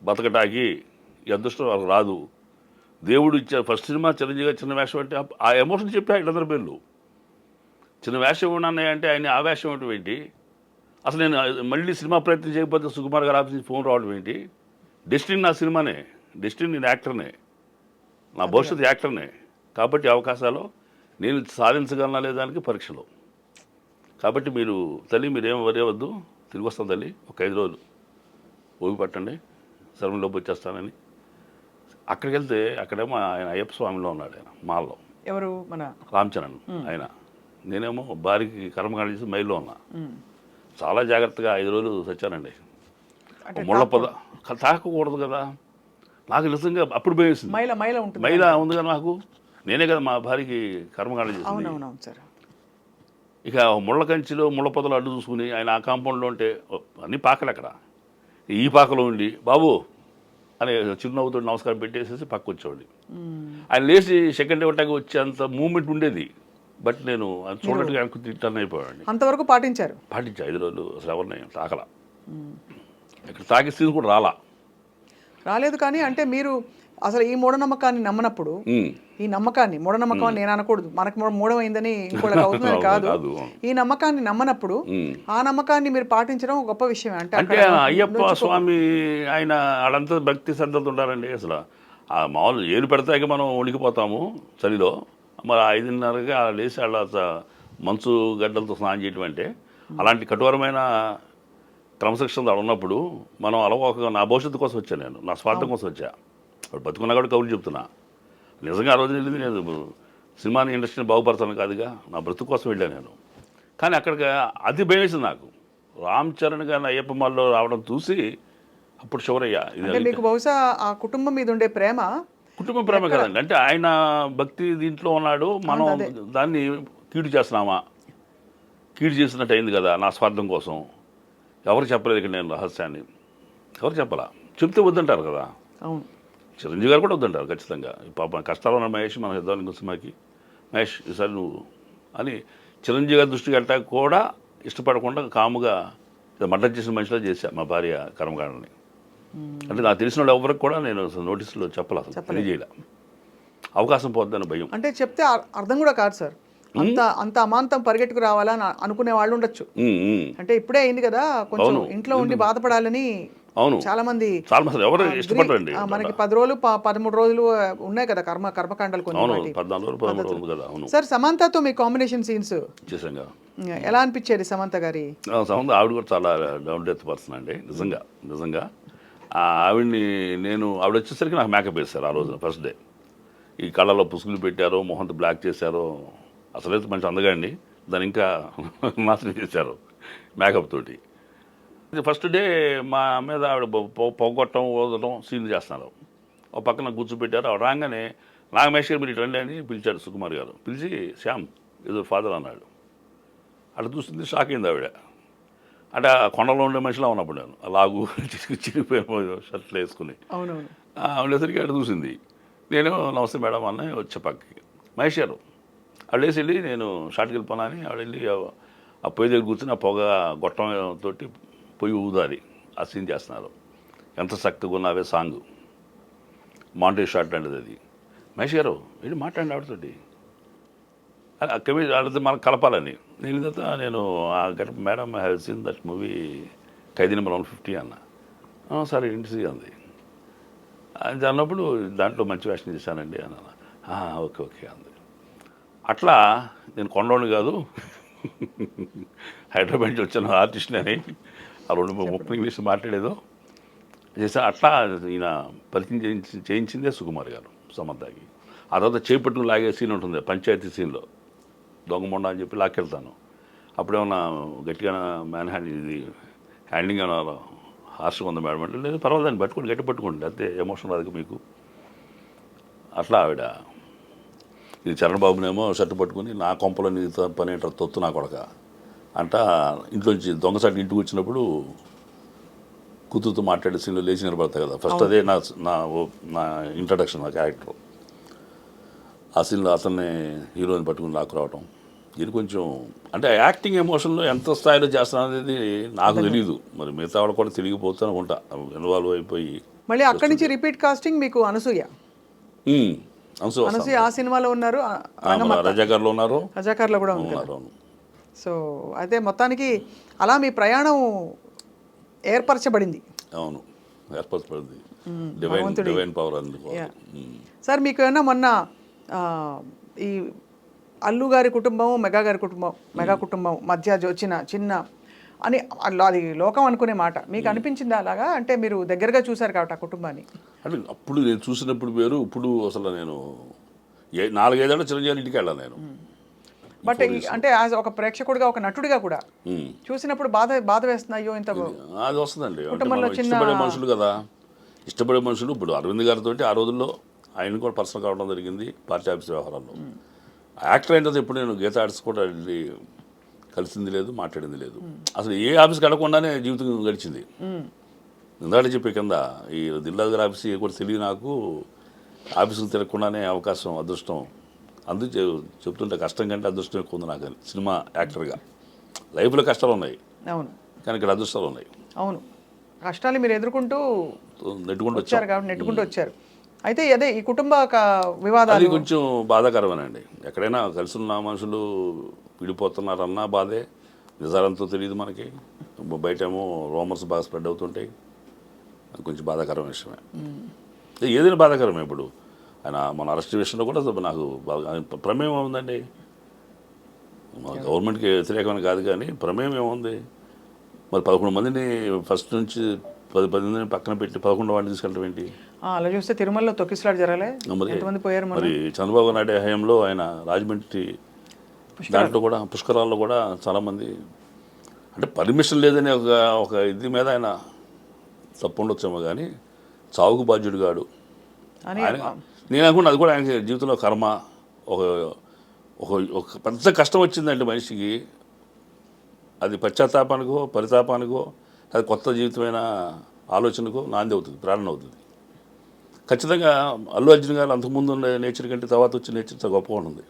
బతకటాకి ఈ అదృష్టం వాళ్ళకి రాదు. దేవుడు ఇచ్చారు. ఫస్ట్ సినిమా చిరంజీవి చిన్న వేషం అంటే ఆ ఎమోషన్ చెప్పి వీళ్ళందరి పేర్లు చిన్న వేషం ఉన్నాయని అంటే ఆయన ఆ వేషం ఇవ్వటం ఏంటి, అసలు నేను మళ్ళీ సినిమా ప్రయత్నం చేయకపోతే సుకుమార్ గారు ఆఫీస్ ఫోన్ రావడం ఏంటి. డెస్టినీ నా సినిమానే, డెస్టినీ నేను యాక్టర్నే, నా భవిష్యత్తు యాక్టర్నే. కాబట్టి అవకాశాలు నేను సాధించగలనా లేదానికి పరీక్షలు. కాబట్టి మీరు తల్లి మీరేం వరేవద్దు, తిరిగి వస్తాం తల్లి, ఒక 5 రోజులు ఓపి పట్టండి, శర్మలోకి వచ్చేస్తానని. అక్కడికి వెళ్తే అక్కడేమో ఆయన అయ్యప్ప స్వామిలో ఉన్నాడు, ఆయన మాల్లో. ఎవరు? మన రామ్ చరణ్ ఆయన. నేనేమో భార్యకి కర్మకాండ చేసి మైల్లో ఉన్నా. చాలా జాగ్రత్తగా 5 రోజులు చచ్చానండి. ముళ్ళ పొద తాకకూడదు కదా. నాకు నిజంగా అప్పుడు భయమేసింది. మైల ఉంది కదా నాకు, నేనే కదా మా భార్యకి కర్మకాండ చేసింది. ఇక ముళ్ళ కంచిలో ముళ్ళ పొదలు అడ్డు చూసుకుని ఆయన ఆ కాంపౌండ్లో ఉంటే అన్ని పాకలు అక్కడ, ఈ పాకలో ఉండి బాబు అని చిరునవ్వుతో నమస్కారం పెట్టేసేసి పక్క వచ్చేవాడి. ఆయన లేచి సెకండ్ ఇవ్వటానికి వచ్చేంత మూమెంట్ ఉండేది. బట్ నేను అది చూడట్టుగా వెనక్కి తిట్టాను అయిపోయాడు. అంతవరకు పాటించారు. పాటించా 5 రోజులు అసలు ఎవరిని తాకలా. ఇక్కడ తాకే స్థితి కూడా రాలేదు. కానీ అంటే మీరు అసలు ఈ మూఢనమ్మకాన్ని నమ్మనప్పుడు, ఈ నమ్మకాన్ని మూఢనమ్మకం అని నేను అనకూడదు, మనకు మూఢమైందని ఇంకోటి అవుతుందని కాదు, ఈ నమ్మకాన్ని నమ్మనప్పుడు ఆ నమ్మకాన్ని మీరు పాటించడం గొప్ప విషయం. అంటే అయ్యప్ప స్వామి ఆయన వాళ్ళంతా భక్తి శ్రద్ధలతో ఉంటారండి. అసలు ఆ మామూలు ఏరు పెడతాక మనం వణికిపోతాము చలిలో. మరి 5:30కి లేచి వాళ్ళ మంచు గడ్డలతో స్నానం చేయటం అంటే అలాంటి కఠోరమైన క్రమశిక్షణ ఉన్నప్పుడు మనం అలవాటుగా నా భవిష్యత్తు కోసం వచ్చాను, నేను నా స్వార్థం కోసం వచ్చా. ఇప్పుడు బతుకున్నా కూడా కబుర్లు చెప్తున్నా. నిజంగా ఆ రోజు వెళ్ళింది నేను సినిమాని ఇండస్ట్రీని బాగుపడతాను కాదుగా, నా బ్రతుకు కోసం వెళ్ళాను నేను. కానీ అక్కడికి అది భయం వేసింది నాకు. రామ్ చరణ్ గారిని అయ్యప్ప మాల్లో రావడం చూసి అప్పుడు షువరయ్యా. ఇది మీకు బహుశా ఆ కుటుంబం మీద ఉండే ప్రేమ, కుటుంబ ప్రేమ కదండి. అంటే ఆయన భక్తి దీంట్లో ఉన్నాడు, మనం దాన్ని కీడు చేస్తున్నామా, కీడు చేసినట్టు అయింది కదా నా స్వార్థం కోసం. ఎవరు చెప్పలేదు ఇక్కడ నేను రహస్యాన్ని, ఎవరు చెప్పాలా, చెప్తే వద్దంటారు కదా. అవును, చిరంజీవి గారు కూడా వద్దంటారు ఖచ్చితంగా. పాప కష్టాలు ఉన్న మహేష్ మనం ఇద్దాం ఇంకో సినిమాకి, మహేష్ ఈసారి నువ్వు అని చిరంజీవి గారి దృష్టికి వెళ్ళటానికి కూడా ఇష్టపడకుండా కాముగా మర్డర్ చేసిన మనిషిలో చేశా మా భార్య కర్మకాండని. అంటే నాకు తెలిసిన వాళ్ళు ఎవరికి కూడా నేను అసలు నోటీసులో చెప్పాలి, అసలు తెలియజేయలే. అవకాశం పోద్దని భయం. అంటే చెప్తే అర్థం కూడా కాదు సార్, అంత అమాంతం పరిగెట్టుకు రావాలని అనుకునే వాళ్ళు ఉండొచ్చు. అంటే ఇప్పుడే అయింది కదా, కొంచెం ఇంట్లో ఉండి బాధపడాలని చాలా మంది ఎవరు ఇష్టపడరండి. మనకి 10 రోజులు 13 రోజులు ఉన్నాయి కదా కర్మకాండాలు కొన్ని. 14 రోజులు కదా. సార్ సమంతతో మీ కాంబినేషన్ సీన్స్ చేసాంగా, ఎలా అనిపించేది సమంత గారి? సమంత ఆవిడ కూడా చాలా డౌన్ డెత్ పర్సన్ అండి. నిజంగా ఆవిడ్ని ఆవిడ వచ్చేసరికి నాకు మేకప్ వేస్తారు ఆ రోజున ఫస్ట్ డే. ఈ కళ్ళలో పుసుగులు పెట్టారో, మొహంతో బ్లాక్ చేశారో, అసలైతే మంచి అందగా అండి, దాన్ని ఇంకా నాశనం చేశారు మేకప్ తోటి. ఫస్ట్ డే మా మీద ఆవిడ పొగొట్టడం ఓదటం సీన్ చేస్తున్నారు. ఒక పక్కన కూర్చోబెట్టారు. ఆవిడ రాగానే నాగమేష్ గారు మీరు ఇటు రండి అని పిలిచాడు సుకుమార్ గారు. పిలిచి శ్యామ్ ఏదో ఫాదర్ అన్నాడు. అట్లా చూస్తుంది, షాక్ అయింది ఆవిడ. అంటే ఆ కొండలో ఉండే మనిషిలా ఉన్నప్పుడు నేను అలాగూ చిరిగిపోయిన షర్ట్లు వేసుకుని ఉండేసరికి అక్కడ చూసింది. నేను నమస్తే మేడం అన్న వచ్చే పక్కకి మహేష్ గారు ఆవిడ వేసి వెళ్ళి నేను షార్ట్కి వెళ్ళిపోనా అని ఆవిడ వెళ్ళి ఆ పొయ్యి దగ్గర కూర్చొని ఆ పొగ గొట్టంతో పొయ్యి ఊదాలి ఆ సీన్ చేస్తున్నారు. ఎంత చక్కగా ఉన్నావే సాంగ్, మాంటేజ్ షార్ట్ అంటే అది. మహేష్ గారు వెళ్ళి మాట్లాడండి ఆవిడతోటి, ఆడితే మనకు కలపాలని. నేను madam I have seen that movie Khaidi number 150 అన్న. సరే ఇంటి అంది. అది అన్నప్పుడు దాంట్లో మంచి వేషం చేశానండి అన్న. ఓకే అంది. అట్లా నేను కొండోని కాదు, హైదరాబాద్ నుంచి వచ్చిన ఆర్టిస్ట్ని అని ఆ 2-30 ఇంగ్లీష్ మాట్లాడేదో చేసా. అట్లా ఈయన పరిచయం చేయించిందే సుకుమార్ గారు సమంతకి. ఆ తర్వాత చేపట్టును లాగే సీన్ ఉంటుంది పంచాయతీ సీన్లో, దొంగమొండ అని చెప్పి లాక్కెళ్తాను. అప్పుడేమన్నా గట్టిగా హ్యాండింగ్ అన్నా హార్ష్గా ఉంది మేడం అంటే, లేదు పర్వాలేదని పట్టుకోండి, గట్టి పట్టుకోండి, అంతే ఎమోషన్ రాదు మీకు. అట్లా ఆవిడ ఇది చరణ్ బాబునేమో షర్టు పట్టుకుని నా కొంపలో నీ పని ఏంటారు తొత్తు నా కొడక అంట ఇంట్లోంచి దొంగసాటి ఇంటికి వచ్చినప్పుడు కూతురుతో మాట్లాడే సీన్లో లేచి నిలబడతాయి కదా. ఫస్ట్ అదే నా ఇంట్రడక్షన్, నా క్యారెక్టర్. ఆ సీన్లో అతన్ని హీరోని పట్టుకుని నాకు రావటం, ఇది కొంచెం అంటే యాక్టింగ్ ఎమోషన్లో ఎంత స్థాయిలో చేస్తాను అనేది నాకు తెలియదు. మరి మిగతా వాళ్ళు కూడా తిరిగిపోతాను ఉంటా ఇన్వాల్వ్ అయిపోయి. మళ్ళీ అక్కడి నుంచి రిపీట్ కాస్టింగ్ మీకు అనసూయ ఆ సినిమాలో ఉన్నారు, రజాకార్లో ఉన్నారు, రజాకార్లో కూడా ఉన్నారు. సో అయితే మొత్తానికి అలా మీ ప్రయాణం ఏర్పరచబడింది. అవును, ఏర్పరచబడింది. డివైన్ పవర్ అందుకు. సార్ మీకు ఏమన్నా మొన్న ఈ అల్లు గారి కుటుంబం మెగా కుటుంబం మధ్య వచ్చిన చిన్న అని అది లోకం అనుకునే మాట మీకు అనిపించిందా అలాగా? అంటే మీరు దగ్గరగా చూశారు కాబట్టి ఆ కుటుంబాన్ని. అంటే అప్పుడు నేను చూసినప్పుడు వేరు, ఇప్పుడు అసలు నేను 4-5 ఏళ్ళ చిరంజీవి ఇంటికి వెళ్ళాను నేను. బట్ అంటే యాజ్ ఒక ప్రేక్షకుడిగా, ఒక నటుడిగా కూడా చూసినప్పుడు బాధ వేస్తుంది, అయ్యో ఇంత అది వస్తుందండి. ఇష్టపడే మనుషులు కదా, ఇష్టపడే మనుషులు. ఇప్పుడు అరవింద్ గారితో ఆ రోజుల్లో ఆయన కూడా పర్సనల్ కావడం జరిగింది పార్టీ ఆఫీస్ వ్యవహారాల్లో. యాక్టర్ అయిన తర్వాత ఎప్పుడు నేను గీతా ఆర్ట్స్ కూడా వెళ్ళి కలిసింది లేదు, మాట్లాడింది లేదు. అసలు ఏ ఆఫీస్కి వెళ్ళకుండానే జీవితం గడిచింది. ఇందాక చెప్పే కింద ఈ దిల్రాజు గారి ఆఫీస్ కూడా తెలియ నాకు ఆఫీసులు తిరగకుండానే అవకాశం అదృష్టం అందుకు చెప్తుంటే కష్టం కంటే అదృష్టం ఎక్కువ ఉంది నాకు అని సినిమా యాక్టర్గా. లైఫ్లో కష్టాలు ఉన్నాయి అవును కానీ ఇక్కడ అదృష్టాలు ఉన్నాయి. అవును, కష్టాలు మీరు ఎదుర్కొంటూ నెట్టుకుంటూ వచ్చారు వచ్చారు. కాబట్టి నెట్టుకుంటూ వచ్చారు. అయితే అదే ఈ కుటుంబ వివాదాలు అది కొంచెం బాధాకరమేనండి. ఎక్కడైనా కలిసి ఉన్న మనుషులు విడిపోతున్నారన్నా బాధే, నిజాలంతో తెలియదు మనకి. బయట ఏమో రూమర్స్ బాగా స్ప్రెడ్ అవుతుంటాయి. అది కొంచెం బాధాకరమైన విషయమే. ఏదైనా బాధాకరమే. ఇప్పుడు ఆయన మన అరెస్ట్ విషయంలో కూడా నాకు బాగా ప్రమేయం ఏముందండి, మన గవర్నమెంట్కి వ్యతిరేకమైన కాదు కానీ ప్రమేయం ఏముంది. మరి 11 మందిని ఫస్ట్ నుంచి 10 మందిని పక్కన పెట్టి 11వ వాడిని తీసుకెళ్ళడం ఏంటి? అలా చూస్తే తిరుమలలో తొక్కిసలాట జరగలే, మరి ఎంతమంది పోయారు మరి చంద్రబాబు నాయుడు హయాంలో ఆయన రాజమండ్రి దాంట్లో కూడా పుష్కరాల్లో కూడా చాలామంది అంటే పర్మిషన్ లేదని ఒక ఇది మీద ఆయన తప్పు ఉండొచ్చేమో కానీ చావుకు బాధ్యుడు కాడు అని ఆయన. నేను అనుకున్నా అది కూడా ఆయన జీవితంలో కర్మ. ఒక ఒక ఒక పెద్ద కష్టం వచ్చిందంటే మనిషికి అది పశ్చాత్తాపానికో పరితాపానికో అది కొత్త జీవితమైన ఆలోచనకో నాంది అవుతుంది, ప్రేరణ అవుతుంది. ఖచ్చితంగా అల్లు అర్జున్ గారు అంతకుముందు ఉండే నేచర్ కంటే తర్వాత వచ్చిన నేచర్ చాలా గొప్పగా ఉంటుంది.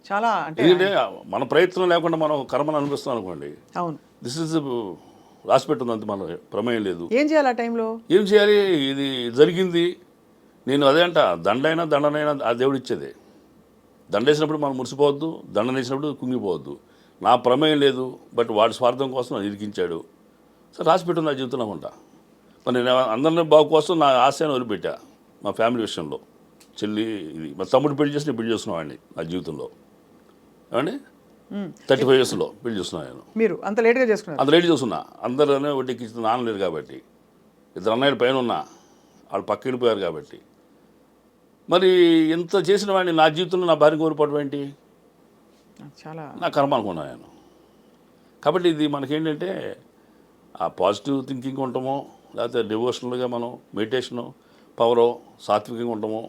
చాలా అంటే ఎందుకంటే మన ప్రయత్నం లేకుండా మనం కర్మను అనిపిస్తాం అనుకోండి, అవును, దిస్ ఇస్ రాసి పెట్టింది అంత, మన ప్రమేయం లేదు. ఏం చేయాలి ఆ టైంలో? ఏం చేయాలి? ఇది జరిగింది. నేను అదే అంట, దండైనా దండనైనా ఆ దేవుడు ఇచ్చేదే. దండేసినప్పుడు మనం మురిసిపోవద్దు, దండనేసినప్పుడు కుంగిపోవద్దు. నా ప్రమేయం లేదు, బట్ వాడి స్వార్థం కోసం నన్ను ఇరికించాడు. సరే రాసి పెట్టింది నా జీవితంలో ఉంటా. మరి నేను అందరినీ బాగు కోసం నా ఆశయాన్ని వదిలిపెట్టా. మా ఫ్యామిలీ విషయంలో చెల్లి ఇది మా తమ్ముడు పెళ్లి చేసి నేను పెళ్లి చేస్తున్నాను వాడిని నా జీవితంలో. ఏమండి 35 yearsలో పెళ్లి చేస్తున్నాను నేను. మీరు అంత లేట్గా చేసుకున్నారు? అంత లేట్ చూస్తున్నా. అందరూ వడ్డీకి ఇచ్చిన నాన్న లేరు కాబట్టి, 2 అన్నయ్యల పైన ఉన్నా, వాళ్ళు పక్క వెళ్ళిపోయారు కాబట్టి. మరి ఇంత చేసిన వాడిని నా జీవితంలో నా భార్య కోల్పోవడం ఏంటి? చాలా నా కర్మ అనుకున్నాను నేను. కాబట్టి ఇది మనకేంటంటే ఆ పాజిటివ్ థింకింగ్ ఉంటామో, లేకపోతే డివోషనల్గా మనం మెడిటేషను పవరో సాత్వికంగా ఉంటామో,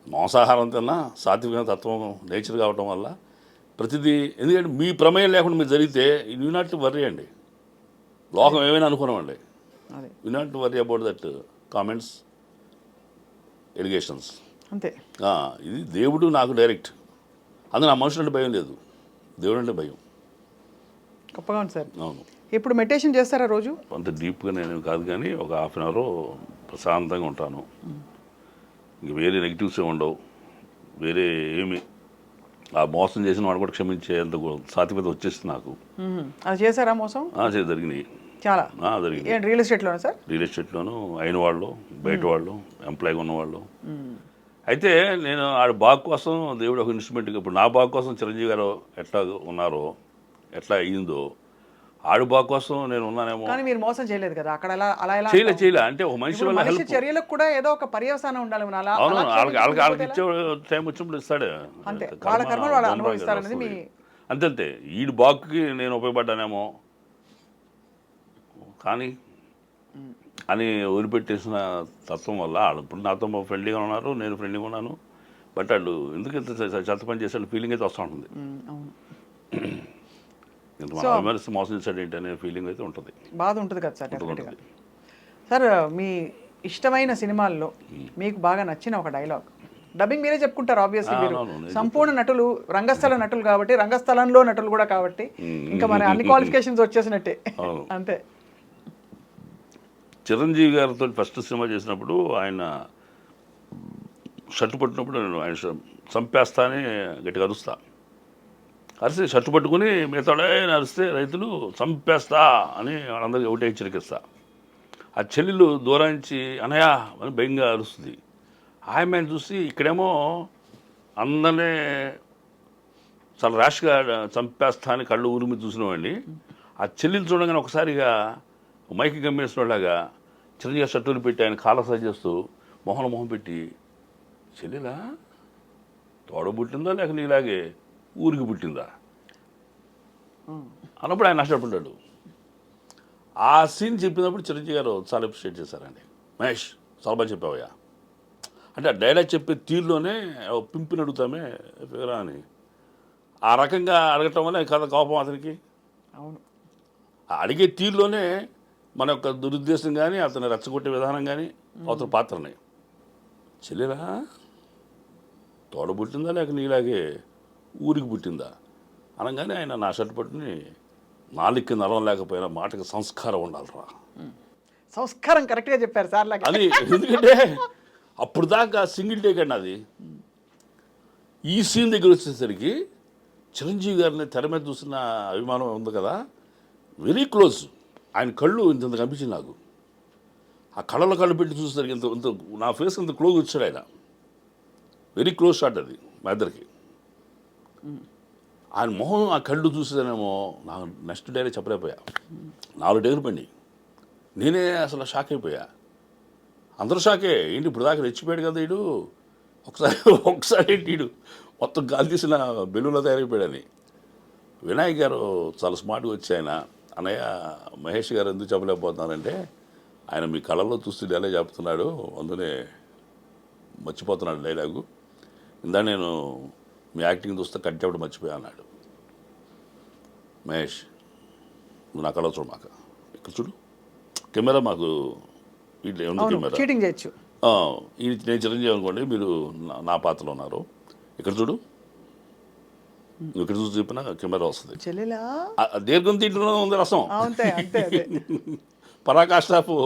మాంసాహారం తిన్నా సాత్వికంగా తత్వం నేచర్ కావటం వల్ల ప్రతిదీ. ఎందుకంటే మీ ప్రమేయం లేకుండా మీరు జరిగితే యూ నాట్ టు వర్రీ అండి. లోకం ఏమైనా అనుకున్నామండి, అదే you not to worry about that comments, allegations. అంతే. ఇది దేవుడు నాకు డైరెక్ట్. అందులో నా మనుషులు అంటే భయం లేదు, దేవుడు అంటే భయం. గొప్పగా ఉంది సార్. అవును. ఇప్పుడు మెడిటేషన్ చేస్తారా రోజు? అంత డీప్గా నేను కాదు కానీ ఒక 1/2 hour ప్రశాంతంగా ఉంటాను. ఇంక వేరే నెగిటివ్స్ ఉండవు, వేరే ఏమి. ఆ మోసం చేసిన వాడు కూడా క్షమించేంత సాత్వికత వచ్చేసింది నాకు. అది చేశారా మోసం? జరిగినాయి, చాలా జరిగినాయి. రియల్ ఎస్టేట్లోనా సార్? రియల్ ఎస్టేట్లోనూ అయిన వాళ్ళు, బయట వాళ్ళు, ఎంప్లాయ్గా ఉన్నవాళ్ళు. అయితే నేను ఆడి బాగు కోసం దేవుడు ఒక ఇన్స్ట్రుమెంట్గా, ఇప్పుడు నా బాగు కోసం చిరంజీవి గారు ఎట్లా ఉన్నారో, ఎట్లా అయ్యిందో, ఆడు బాగు కోసం నేను ఉన్నానేమో. కానీ మీరు మోసం చేయలేదు కదా అక్కడ. అలా ఎలా చేయలే అంటే ఒక మనిషి వల్ల మనిషి హెల్ప్. చర్యలకు కూడా ఏదో ఒక పర్యవసానం ఉండాలి. అవును, వాళ్ళకి ఇచ్చే టైం వచ్చినప్పుడు ఇస్తాడు. అంతే, వాళ్ళ కర్మలు వాళ్ళు అనుభవిస్తారనేది మీ. అంతే. ఈడు బాగుకి నేను ఉపయోగపడ్డానేమో కానీ అని వదిలిపెట్టేసిన తత్వం వల్ల వాళ్ళు ఇప్పుడు నాతో ఫ్రెండ్లీగా ఉన్నారు, నేను ఫ్రెండ్లీగా ఉన్నాను. బట్ వాళ్ళు ఎందుకు ఇంత చెత్త పని చేసే ఫీలింగ్ అయితే వస్తూ ఉంటుంది. అవును, ఇంత మన మోసం చేశాడు ఏంటి అనే ఫీలింగ్ అయితే ఉంటుంది, బాధ ఉంటుంది కదా సార్. డెఫినెట్గా. సార్, మీ ఇష్టమైన సినిమాల్లో మీకు బాగా నచ్చిన ఒక డైలాగ్, డబ్బింగ్ మీరే చెప్పుకుంటారు ఆబ్వియస్లీ. మీరు సంపూర్ణ నటులు, రంగస్థల నటులు కాబట్టి, రంగస్థలంలో నటులు కూడా కాబట్టి ఇంకా మరి అన్ని క్వాలిఫికేషన్స్ వచ్చేసినట్టే. అంతే. చిరంజీవి గారితో ఫస్ట్ సినిమా చేసినప్పుడు ఆయన షర్టు పట్టినప్పుడు నేను ఆయన చంపేస్తానే గట్టిగా అరుస్తా. అరిసి షర్టు పట్టుకుని మిగతాడే అరిస్తే రైతులు చంపేస్తా అని వాళ్ళందరికీ ఒకటే హెచ్చరికిస్తా. ఆ చెల్లెలు దూరం నుంచి అనయా అని భయంగా అరుస్తుంది. ఆయన చూసి ఇక్కడేమో అందరినీ చాలా ర్యాష్గా చంపేస్తా అని కళ్ళు ఊరిమి చూసినవాడిని. ఆ చెల్లెలు చూడగానే ఒకసారిగా మైకి గమ్మేసిన వాళ్ళగా చిరంజీవి షర్టులు పెట్టి ఆయన కాళ్ళ సరి చేస్తూ మొహం పెట్టి, చెల్లెలా తోడ పుట్టిందా లేక నీలాగే ఊరికి పుట్టిందా అన్నప్పుడు ఆయన నష్టపడ్డాడు. ఆ సీన్ చెప్పినప్పుడు చిరంజీవి గారు చాలా అప్రిషియేట్ చేశారండి. మహేష్ చాలా బాగా చెప్పావయ్యా అంటే ఆ డైలాగ్ చెప్పే తీరులోనే పింపిని అడుగుతామే ఫిగరా అని ఆ రకంగా అడగటం వల్ల కథ కోపం అతనికి. అవును, అడిగే తీరులోనే మన యొక్క దురుద్దేశం కానీ అతను రెచ్చగొట్టే విధానం కానీ అవతల పాత్రని చెల్లెలా తోడ పుట్టిందా లేక నీలాగే ఊరికి పుట్టిందా అనగానే ఆయన నా షర్ట్ పట్టుని నాలుగు నరం లేకపోయినా మాటకి సంస్కారం ఉండాలిరా సంస్కారం కరెక్ట్గా చెప్పారు సార్ లాగా. అది ఎందుకంటే అప్పుడు దాకా సింగిల్ టేక్ అండి అది. ఈ సీన్ దగ్గర వచ్చేసరికి చిరంజీవి గారిని తెర మీద చూసిన అభిమానం ఉంది కదా, వెరీ క్లోజ్. ఆయన కళ్ళు ఇంత కనిపించింది నాకు. ఆ కళ్ళలో కళ్ళు పెట్టి చూసేసరికి ఇంత ఇంత నా ఫేస్ ఇంత క్లోజ్ వచ్చాడు ఆయన. వెరీ క్లోజ్ షాట్ అది మా ఇద్దరికి. ఆయన మొహం ఆ కళ్ళు చూసేదానేమో నాకు నెక్స్ట్ డేనే చెప్పలేకపోయా. 4 డేలు పండి నేనే అసలు షాక్ అయిపోయా. అందరూ షాకే, ఏంటి ఇప్పుడు దాకా రెచ్చిపోయాడు కదా వీడు, ఒకసారి ఏంటి వీడు మొత్తం గాలి తీసిన బెలూన్లో తయారైపోయాడని. వినాయక్ గారు చాలా స్మార్ట్గా వచ్చి ఆయన, అన్నయ్య మహేష్ గారు ఎందుకు చెప్పలేకపోతున్నారంటే ఆయన మీ కళల్లో చూస్తూ డైలాగ్ చెప్తున్నాడు, అందునే మర్చిపోతున్నాడు డైలాగు. ఇందా నేను మీ యాక్టింగ్ చూస్తే కట్టేప్పుడు మర్చిపోయా అన్నాడు. మహేష్ నువ్వు నా కళ చూడు, మాక ఇక్కడ చూడు కెమెరా, మాకు ఇట్లా ఉంది కెమెరా, చీటింగ్ చేయొచ్చు. నేను చిరంజీవి అనుకోండి, మీరు నా పాత్రలో ఉన్నారు, ఇక్కడ చూడు, నువ్వు ఇక్కడ చూసి చెప్పినా కెమెరా వస్తుంది. చెల్లెలా దీర్ఘం తింటున్నా ఉంది రసం, అంతే అంతే పరాకాష్టాపు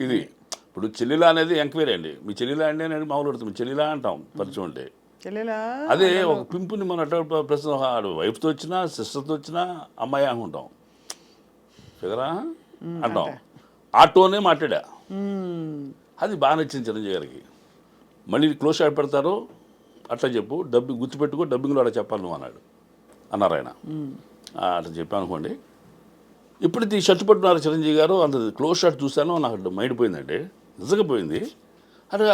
ఇది. ఇప్పుడు చెల్లిలా అనేది ఎంక్వైరీ అండి. మీ చెల్లిలా అండి అనేది మామూలు పెడుతుంది, చెల్లిలా అంటాం పరిచయం అంటే. చెల్లెలా అదే ఒక పింపుని మన ప్రస్తుతం వైఫ్తో వచ్చినా సిస్టర్తో వచ్చినా అమ్మాయి అనుకుంటాం, ఫిగరా అంటాం. ఆటోనే మాట్లాడా, అది బాగా నచ్చింది చిరంజీవి గారికి. మళ్ళీ క్లోజ్ షాట్ పెడతారు అట్లా చెప్పు, డబ్బింగ్ గుర్తుపెట్టుకో, డబ్బింగ్లో అలా చెప్పాలి నువ్వు అన్నారు ఆయన. అట్లా చెప్పాను అనుకోండి. ఇప్పుడైతే ఈ షర్ట్ పట్టున్నారు చిరంజీవి గారు, అంత క్లోజ్ షాట్ చూశాను, నాకు మైండ్ పోయిందండి, నిజంగా పోయింది. అదే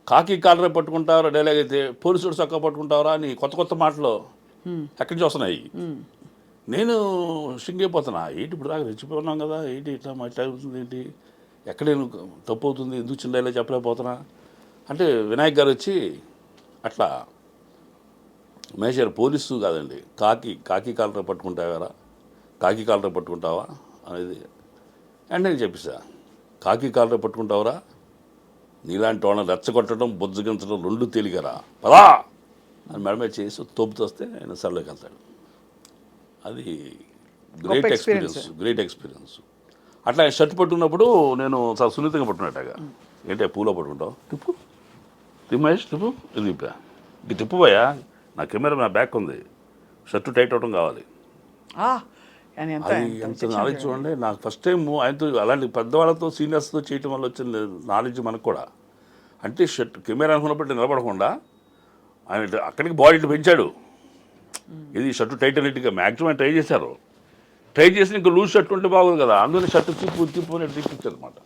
కాకి కాలరే పట్టుకుంటారా డైలాగ్ అయితే, పోలీసుడు చొక్కా పట్టుకుంటారా అని కొత్త కొత్త మాటలు ఎక్కడి నుంచి వస్తున్నాయి. నేను స్ట్రింగ్ అయిపోతున్నా, ఏంటి ఇప్పుడు దాకా రెచ్చిపోతున్నాం కదా, ఏంటి ఇట్లా మాట్లాడుతుంది, ఏంటి ఎక్కడ నేను తప్పు అవుతుంది, ఎందుకు చిన్న డైలాగ్ చెప్పలేకపోతున్నా అంటే వినాయక్ గారు వచ్చి అట్లా మహేష్ గారు పోలీసు కాదండి, కాకి కాలరే పట్టుకుంటావారా, కాకి కాలరే పట్టుకుంటావా అనేది. అండ్ నేను చెప్పేసా, కాకి కాలరే పట్టుకుంటావరా, నీలాంటి వాళ్ళని రెచ్చగొట్టడం బొజ్జగించడం 2 తేలికరా పదా అని మేడమే చేసి తోపుతో వస్తే ఆయన సర్లోకి వెళ్తాడు. అది గ్రేట్ ఎక్స్పీరియన్స్. అట్లా ఆయన షర్ట్ పట్టుకున్నప్పుడు నేను చాలా సున్నితంగా పట్టుకున్నట్టుగా, ఏంటి పూలో పట్టుకుంటావు, తిప్పు మహేష్ తిప్పు, ఇది తిప్పా, ఇంక తిప్పుపోయా, నా కెమెరా నా బ్యాక్ ఉంది, షర్టు టైట్ అవడం కావాలి. అది ఎంత నాలెడ్జ్ చూడండి. నాకు ఫస్ట్ టైం ఆయనతో అలాంటి పెద్దవాళ్ళతో సీనియర్స్తో చేయటం వల్ల వచ్చిన నాలెడ్జ్ మనకు కూడా. అంటే షర్ట్ కెమెరా అనుకున్నప్పుడు నిలబడకుండా ఆయన అక్కడికి బాడీ పెంచాడు. ఇది షర్టు టైట్ అనేట్టుగా మ్యాక్సిమం ఆయన ట్రై చేశారు. ట్రై చేసి ఇంకా లూజ్ షర్ట్ ఉంటే బాగోదు కదా, అందులో షర్టు తిప్పు అని తిప్పించారు అనమాట.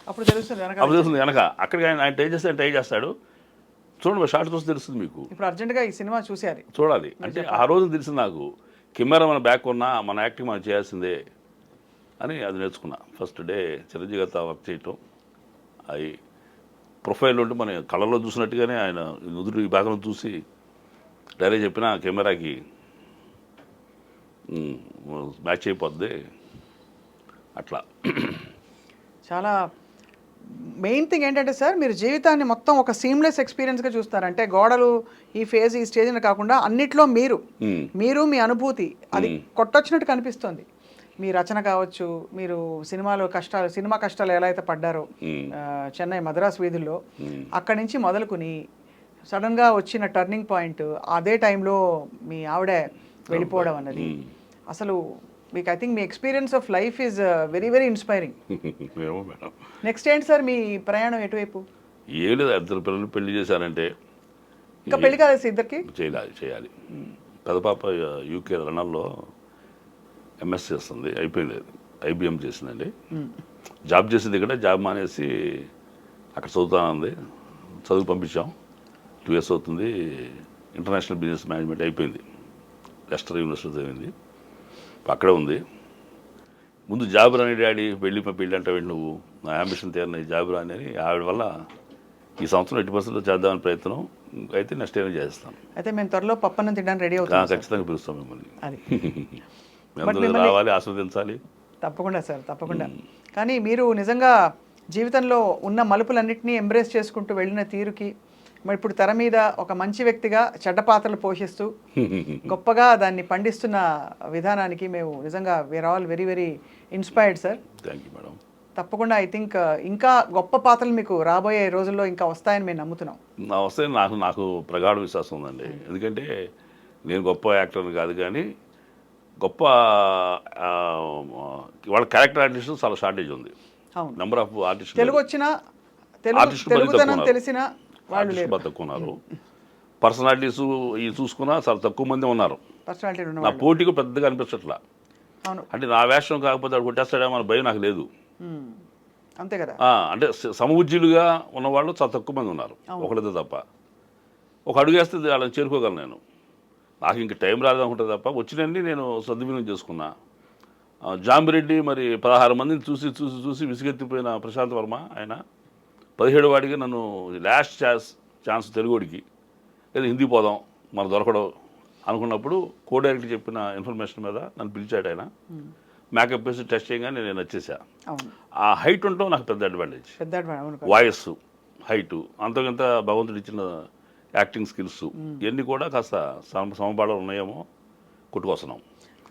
అప్పుడు తెలుస్తుంది వెనక అక్కడికి ఆయన ట్రై చేస్తాడు. చూడండి షార్ట్ చూస్తే తెలుస్తుంది మీకు. ఇప్పుడు అర్జెంట్గా ఈ సినిమా చూడాలి అంటే ఆ రోజు తెలిసింది నాకు, కెమెరా మన బ్యాక్ ఉన్నా మన యాక్టింగ్ మనం చేయాల్సిందే అని అది నేర్చుకున్నా. ఫస్ట్ డే చిరంజీవి గారితో వర్క్ చేయటం, అది ప్రొఫైల్ ఉంటే మన కళ్ళలో చూసినట్టుగానే ఆయన నుదురు ఈ భాగంలో చూసి డైరెక్ట్ చెప్పిన కెమెరాకి మ్యాచ్ అయిపోద్ది అట్లా. చాలా మెయిన్ థింగ్ ఏంటంటే సార్, మీరు జీవితాన్ని మొత్తం ఒక సీమ్లెస్ ఎక్స్పీరియన్స్గా చూస్తారంటే గోడలు ఈ ఫేజ్ ఈ స్టేజ్ కాకుండా అన్నిట్లో మీరు మీ అనుభూతి అది కొట్టొచ్చినట్టు కనిపిస్తుంది. మీ రచన కావచ్చు, మీరు సినిమా కష్టాలు ఎలా అయితే పడ్డారో చెన్నై మద్రాస్ వీధుల్లో, అక్కడి నుంచి మొదలుకుని సడన్గా వచ్చిన టర్నింగ్ పాయింట్, అదే టైంలో మీ ఆవిడ వెళ్ళిపోవడం అన్నది అసలు మీకు I think me experience of life is very very inspiring. Next ఏంటి సార్ మీ ప్రయాణం ఎటువైపు? ఏం లేదు, 2 పిల్లలు పెళ్లి చేశారంటే ఇంకా పెళ్లి కాదు ఇద్దరికి చేయాలి. పెద్ద పాప యూకే లండన్లో ఎంఎస్ చేస్తుంది, అయిపోయింది, ఐబిఎం చేసిందండి. జాబ్ చేసింది ఇక్కడ, జాబ్ మానేసి అక్కడ చదువుతానంది, చదువు పంపించాం. 2 years అవుతుంది, ఇంటర్నేషనల్ బిజినెస్ మేనేజ్మెంట్ అయిపోయింది, లెస్టర్ యూనివర్సిటీ చదివింది, అక్కడే ఉంది. ముందు జాబ్ రాని డాడీ, పెళ్ళి అంటే నువ్వు నా అంబిషన్ తీరని జాబ్ రాని అని ఆవిడ వల్ల ఈ సంవత్సరం 80% చేద్దామని ప్రయత్నం అయితే నెక్స్ట్ ఇయర్ చేస్తాం. అయితే మేము త్వరలో పప్పన్నం తినడానికి రెడీ అవుతాం, ఖచ్చితంగా పిలుస్తాం మిమ్మల్ని. అది మీ అందరూ రావాలి, ఆస్వాదించాలి. తప్పకుండా సార్, తప్పకుండా. కానీ మీరు నిజంగా జీవితంలో ఉన్న మలుపులన్నింటినీ ఎంబ్రేస్ చేసుకుంటూ వెళ్ళిన తీరుకి, మరి ఇప్పుడు తెర మీద ఒక మంచి వ్యక్తిగా చెడ్డ పాత్రలు పోషిస్తూ గొప్పగా దాన్ని పండిస్తున్న విధానానికి మేము నిజంగా we are all very very inspired sir. Thank you madam. తప్పకుండా ఐ థింక్ ఇంకా గొప్ప పాత్రలు మీకు రాబోయే రోజుల్లో ఇంకా వస్తాయని మేము నమ్ముతున్నాం. నా వస్తే నాకు ప్రగాఢ విశ్వాసం ఉందండి. ఎందుకంటే నేను గొప్ప యాక్టర్ని కాదు, కానీ గొప్ప వాళ్ళ క్యారెక్టర్ ఆర్టిస్ట్ చాలా షార్టేజ్ ఉంది. అవును, నెంబర్ ఆఫ్ ఆర్టిస్ట్ తెలుగు వచ్చిన తెలుగుతనం తెలిసిన వాళ్ళు లేరు, తక్కువ ఉన్నారు. పర్సనాలిటీస్ ఇవి చూసుకున్నా చాలా తక్కువ మంది ఉన్నారు. పర్సనాలిటీ ఉన్న నా వాళ్ళు. పోటీకి పెద్దగా అనిపించట్లా. అవును, అంటే నా వేషం కాకపోతే వాడు కొట్టేస్తాడేమో అనే భయం నాకు లేదు. అంతే కదా. అంటే సమవుజ్జులుగా ఉన్నవాళ్ళు చాలా తక్కువ మంది ఉన్నారు, ఒకళ్ళతో తప్ప. ఒక అడుగు వేస్తే వాళ్ళని చేరుకోగలను నేను. నాకు ఇంక టైం రాలేదనుకుంటే తప్ప వచ్చినండి నేను సద్వినియోగం చేసుకున్నా. జాంబిరెడ్డి మరి 16 మందిని చూసి చూసి చూసి విసిగెత్తిపోయిన ప్రశాంత్ వర్మ ఆయన 17 వాడికి నన్ను లాస్ట్ ఛాన్స్ తెలుగుడికి లేదా హిందీ పోదాం మన దొరకడం అనుకున్నప్పుడు కో డైరెక్టర్ చెప్పిన ఇన్ఫర్మేషన్ మీద నన్ను పిలిచాడు ఆయన. మేకప్ వేసి టెస్ట్ చేయగానే నేను వచ్చేసా. ఆ హైట్ ఉండటం నాకు పెద్ద అడ్వాంటేజ్. వాయిస్ హైటు అంతకంత భగవంతుడు ఇచ్చిన యాక్టింగ్ స్కిల్స్ ఇవన్నీ కూడా కాస్త సమపాళం ఉన్నాయేమో కొట్టుకొస్తున్నాం.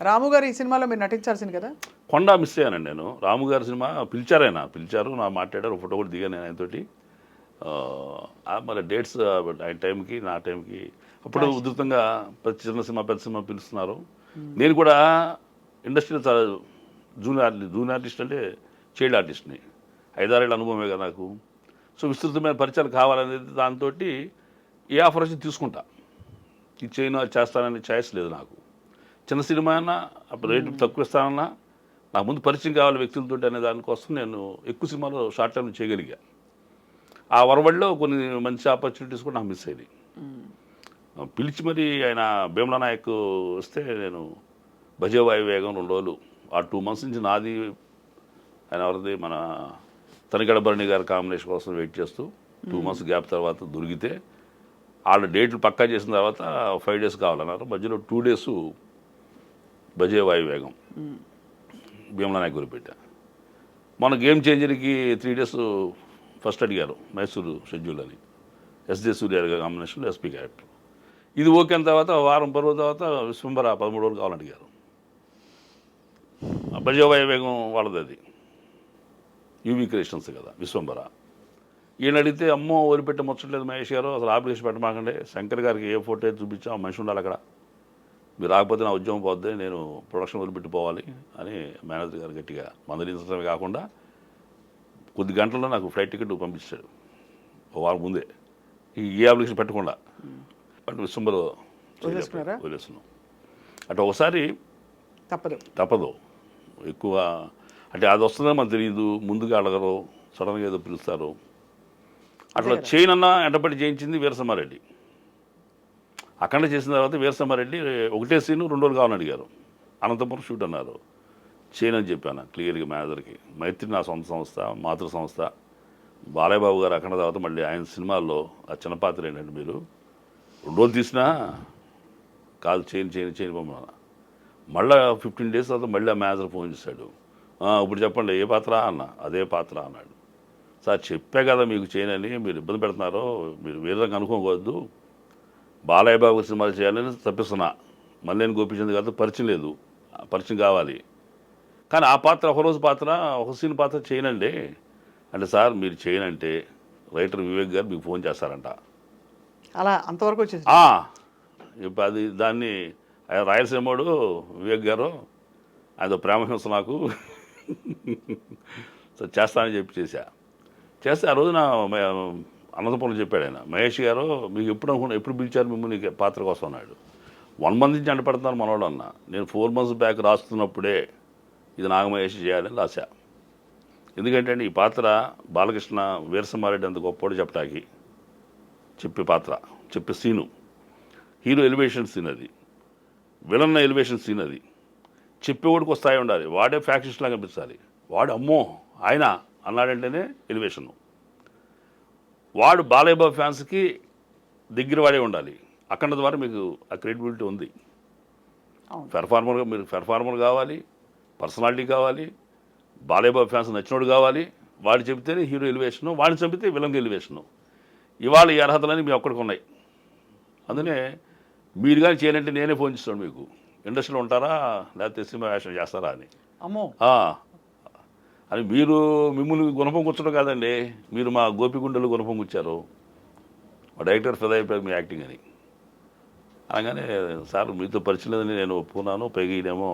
రాము గారు ఈ సినిమాలో మీరు నటించాల్సింది కదా. కొండ మిస్ అయ్యానండి నేను. రాము గారి సినిమా పిలిచారు, నా మాట్లాడారు, ఫోటో కూడా దిగాను నేను ఆయనతోటి. మరి డేట్స్ ఆయన టైంకి నా టైంకి అప్పుడు ఉధృతంగా చిన్న సినిమా పెద్ద సినిమా పిలుస్తున్నారు. నేను కూడా ఇండస్ట్రీలో చాలా జూనియర్ ఆర్టిస్ట్ అంటే చైల్డ్ ఆర్టిస్ట్ని. 5-6 ఏళ్ళ అనుభవమే కదా నాకు. సో విస్తృతమైన పరిచయాలు కావాలనేది దాంతో ఏ ఆఫర్ వచ్చి తీసుకుంటా. ఇది చేయను అది చేస్తానని ఛాయిస్ లేదు నాకు. చిన్న సినిమా అన్నా అప్పుడు రేటు తక్కువ ఇస్తానన్నా నాకు ముందు పరిచయం కావాలి వ్యక్తులతో అనే దానికోసం నేను ఎక్కువ సినిమాలో షార్ట్ టైంలో చేయగలిగా. ఆ వరవడిలో కొన్ని మంచి ఆపర్చునిటీస్ కూడా నాకు మిస్ అయ్యాయి. పిలిచి మరి ఆయన భీమలా నాయక్ వస్తే నేను భజే వాయు వేగం 2 రోజులు ఆ 2 months నుంచి నాది ఆయన ఎవరిది మన తనిగడ భరణి గారి కాంబినేషన్ కోసం వెయిట్ చేస్తూ 2 months గ్యాప్ తర్వాత దొరికితే వాళ్ళ డేట్లు పక్కా చేసిన తర్వాత 5 days కావాలన్నారు. మధ్యలో 2 days భజే వాయు వేగం భీమలా నాయక్ గురి పెట్టా. మన గేమ్ చేంజర్కి 3 days ఫస్ట్ అడిగారు మైసూరు షెడ్యూల్ అని. ఎస్జే సూర్య కాంబినేషన్లో ఎస్పీ క్యారెక్టర్. ఇది ఓకే అయిన తర్వాత వారం 10 రోజుల తర్వాత విశ్వంబర 13 రోజులు కావాలని అడిగారు. భజే వాయు వేగం వాళ్ళది, అది యూవీ క్రియేషన్స్ కదా విశ్వంబర. ఈయన అడిగితే అమ్మో వదిలిపెట్టి ముచ్చట్లేదు మహేష్ గారు, అసలు అప్లికేషన్ పెట్టమాకండి, శంకర్ గారికి ఏ ఫోటో చూపించాం మనిషి ఉండాలి అక్కడ, మీరు రాకపోతే నా ఉద్యోగం పోద్ది, నేను ప్రొడక్షన్ వదిలిపెట్టిపోవాలి అని మేనేజర్ గారు గట్టిగా మందలించడమే కాకుండా కొద్ది గంటల్లో నాకు ఫ్లైట్ టికెట్ పంపించాడు ఒక వారం ముందే. ఏ అప్లికేషన్ పెట్టకుండా బట్ విశ్వంబర వదిలేస్తున్నాం. అటు ఒకసారి తప్పదు ఎక్కువ. అంటే అది వస్తుందో మనకు తెలియదు, ముందుగా అడగరు, సడన్గా ఏదో పిలుస్తారు. అట్లా చేయనన్నా ఎంటపడి చేయించింది వీరసింహారెడ్డి. అక్కడ చేసిన తర్వాత వీరసింహారెడ్డి ఒకటే సీను 2 రోజులు కావాలని అడిగారు. అనంతపురం షూట్ అన్నారు, చేయనని చెప్పాను క్లియర్గా మేనేజర్కి. మైత్రి నా సొంత సంస్థ, మాతృ సంస్థ. బాలయ్య బాబు గారు అక్కడ తర్వాత మళ్ళీ ఆయన సినిమాల్లో ఆ చిన్న పాత్ర ఏంటంటే మీరు 2 రోజులు తీసినా కాదు చేయని పంపమన్నా. మళ్ళీ 15 days తర్వాత మళ్ళీ ఆ మేనేజర్ ఫోన్ చేశాడు, ఇప్పుడు చెప్పండి ఏ పాత్ర అన్న. అదే పాత్ర అన్నాడు. సార్ చెప్పే కదా మీకు చేయనని, మీరు ఇబ్బంది పెడుతున్నారో, మీరు వేరే రకంగా అనుకోవద్దు, బాలయ్య బాబు సినిమాలు చేయాలని తప్పిస్తున్నా. మళ్ళీ గోపిచంద్ గారితో పరిచయం లేదు, పరిచయం కావాలి. కానీ ఆ పాత్ర ఒకరోజు పాత్ర, ఒక సీన్ పాత్ర చేయనండి అంటే, సార్ మీరు చేయనంటే రైటర్ వివేక్ గారు మీకు ఫోన్ చేస్తారంట. అలా అంతవరకు వచ్చేసి ఇప్పుడు అది దాన్ని రాయలసీమోడు వివేక్ గారు ఆయన ప్రేమహింస నాకు సో చేస్తానని చెప్పి చేస్తే ఆ రోజున అనంతపురం చెప్పాడు ఆయన, మహేష్ గారు మీకు ఎప్పుడు పిలిచారు మిమ్మల్ని పాత్ర కోసం అన్నాడు. 1 month నుంచి అంటపడుతున్నాను మనవాడు అన్న. నేను 4 months బ్యాక్ రాస్తున్నప్పుడే ఇది నాగమహేష్ చేయాలని రాశా. ఎందుకంటే ఈ పాత్ర బాలకృష్ణ వీరసింహారెడ్డి అంత గొప్పవాడు చెప్పడానికి చెప్పే సీను, హీరో ఎలివేషన్ సీన్ అది, విలన్ ఎలివేషన్ సీన్ అది. చెప్పేవాడికి స్థాయి ఉండాలి, వాడే ఫ్యాక్షన్స్ లాగా కనిపించాలి. వాడు అమ్మో ఆయన అన్నాడంటేనే ఎలివేషను. వాడు బాలయ్య బాబు ఫ్యాన్స్కి దగ్గర వాడే ఉండాలి. అక్కడ ద్వారా మీకు ఆ క్రెడిబిలిటీ ఉంది. పెర్ఫార్మర్గా మీరు పెర్ఫార్మర్ కావాలి, పర్సనాలిటీ కావాలి, బాలేబాబు ఫ్యాన్స్ నచ్చినోడు కావాలి. వాడు చెబితేనే హీరో ఎలివేషను, వాడిని చంపితే విలన్ ఎలివేషను. ఇవాళ ఈ అర్హతలన్నీ మీ ఒక్కడికి ఉన్నాయి. అందుకనే మీరు కానీ చేయాలంటే నేనే ఫోన్ చేస్తాను మీకు, ఇండస్ట్రీలో ఉంటారా లేకపోతే సినిమా వేషం చేస్తారా అని. అమ్మో అని మీరు మిమ్మల్ని గుణపం కూర్చోడం కాదండి, మీరు మా గోపిగుండలు గుణపం కూర్చారు. మా డైరెక్టర్ ఫిదా అయిపోయారు మీ యాక్టింగ్ అని అనగానే, సార్ మీతో పరిచయం లేదని నేను ఒప్పుకున్నాను, పైగా ఈయనేమో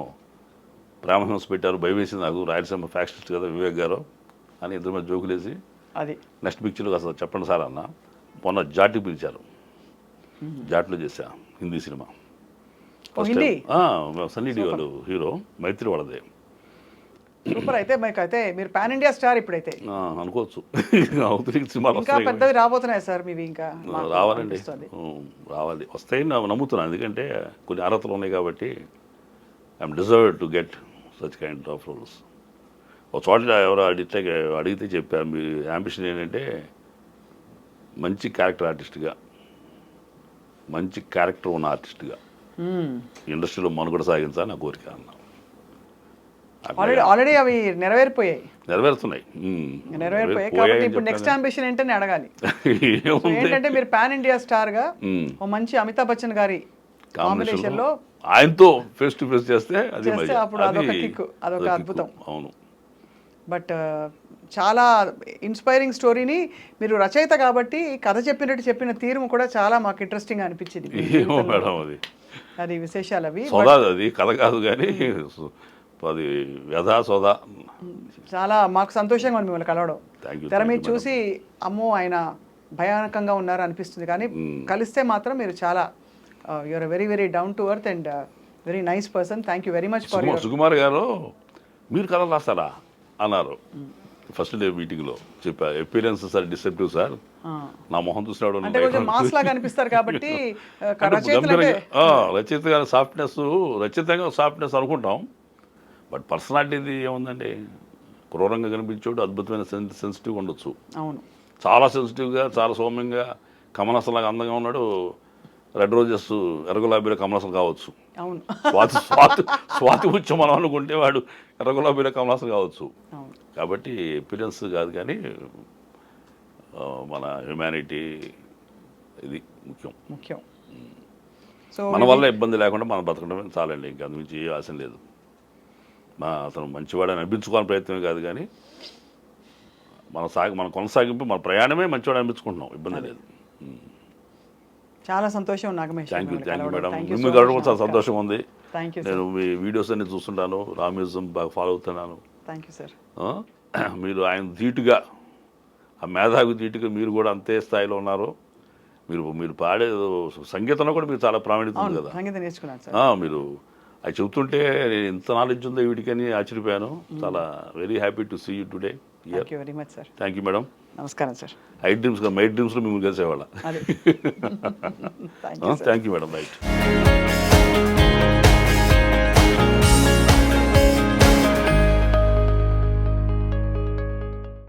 ప్రేమహింస పెట్టారు, భయవేసింది నాకు, రాయలసీమ ఫ్యాక్షనిస్ట్ కదా వివేక్ గారు అని ఇద్దరు మీద జోకులేసి అది నెక్స్ట్ పిక్చర్లో అసలు చెప్పండి సార్ అన్న. మొన్న జాటికి పిలిచారు, జాట్లో చేశా హిందీ సినిమా. హిందీ సన్నీ డియోల్ హీరో, మైత్రి వాళ్ళదే. సూపర్. అయితే మీకు అయితే మీరు పాన్ ఇండియా స్టార్ ఇప్పుడైతే అనుకోవచ్చు. అవుతుంది సినిమాలు ఇంకా వస్తాయి, పెద్దవి రాబోతున్నాయి సార్ మీవి, ఇంకా మాకు రావాలండి, అనిపిస్తుంది. రావాలి, వస్తాయని నమ్ముతున్నాను. ఎందుకంటే కొన్ని అర్హతలు ఉన్నాయి కాబట్టి I'm deserve to get such kind of roles. ఒక చోట ఎవరో అడిగితే చెప్పారు, మీ యాంబిషన్ ఏంటంటే మంచి క్యారెక్టర్ ఆర్టిస్ట్గా, మంచి క్యారెక్టర్ ఉన్న ఆర్టిస్ట్గా ఇండస్ట్రీలో మనుగడ సాగించాలని నా కోరిక అన్న. ఆల్రెడీ అవి నెరవేరిపోయాయి నెరవేరుతున్నాయి. కాబట్టి ఇప్పుడు నెక్స్ట్ అంబిషన్ ఏంటని అడగాలి. ఏంటంటే మీరు పాన్ ఇండియా స్టార్ గా ఓ మంచి అమితాబ్ బచ్చన్ గారి కాంబినేషన్ లో ఆయనతో ఫేస్ టు ఫేస్ చేస్తే అది అప్పుడు అదొక కిక్, అదొక అద్భుతం. అవును. బట్ చాలా ఇన్స్పైరింగ్ స్టోరీని మీరు రచయిత కాబట్టి కథ చెప్పిన తీరు కూడా చాలా మాకు ఇంట్రెస్టింగ్ అనిపించింది. ఏమో మేడం, అది విశేషాలు అవి. సోదా, అది కథ కాదు కానీ అది వ్యధా సోదా. చాలా మాకు సంతోషంగా ఉంది మిమ్మల్ని కలవడం. తెర మీద చూసి అమ్మో ఆయన భయానకంగా ఉన్నారు అనిపిస్తుంది, కానీ కలిస్తే మాత్రం మీరు చాలా you are very very down to earth and very nice person. Thank you very much for your. Sukumar garu మీరు కథలు రాస్తారా అన్నారు ఫస్ట్ డే మీటింగ్లో. చెప్పా అపీరెన్స్ సార్ డిసెప్టివ్ సార్, నా మొహం చూసినాడు అంటే కొంచెం మాస్ లాగా అనిపిస్తారు కాబట్టి రచయితగా సాఫ్ట్నెస్, రచయితగా సాఫ్ట్నెస్ అనుకుంటాం, బట్ పర్సనాలిటీది ఏముందండి, క్రూరంగా కనిపించాడు, అద్భుతమైన సెన్సిటివ్గా ఉండొచ్చు. అవును, చాలా సెన్సిటివ్గా, చాలా సౌమ్యంగా, కమలసలాగా అందంగా ఉన్నాడు. రెడ్ రోజెస్ ఎర్రగులాబీలో కమలసం కావచ్చు. అవును, స్వాతి ఉచ్చం మనం అనుకుంటే వాడు ఎర్రగులాబీలో కమలసం కావచ్చు. కాబట్టి ఎపీరియన్స్ కాదు కానీ మన హ్యుమానిటీ ఇది ముఖ్యం. సో మన వల్ల ఇబ్బంది లేకుండా మనం బతకడమే చాలండి, ఇంకా అందుమించి ఏ ఆశ లేదు. అతను మంచివాడని అనిపించుకోవాలని ప్రయత్నమే కాదు కానీ మన కొనసాగింపు, మన ప్రయాణమే మంచివాడు అనిపించుకుంటున్నాం, ఇబ్బంది లేదు. చాలా సంతోషం నాగమేష్. థ్యాంక్ యూ మేడం, మిమ్మల్ని గడవడం చాలా సంతోషంగా ఉంది. నేను మీ వీడియోస్ అన్ని చూస్తుంటాను, రామ్యూజియం బాగా ఫాలో అవుతున్నాను. Thank you sir. మీరు ఆయన ధీటుగా, ఆ మేధావి ధీటుగా మీరు కూడా అంతే స్థాయిలో ఉన్నారు. మీరు పాడే సంగీతంలో కూడా మీరు చాలా ప్రావీణ్యత ఉంది కదా. సంగీతం నేర్చుకున్నాను సార్. మీరు అది చెబుతుంటే నేను ఇంత నాలెడ్జ్ ఉందో వీటికని ఆశ్చర్యపోయాను. చాలా very happy to see you today. Thank you very much sir. Thank you madam. నమస్కారం సార్. మై డ్రీమ్స్లో మిమ్మల్ని కలిసేవాళ్ళ. Thank you madam. రైట్.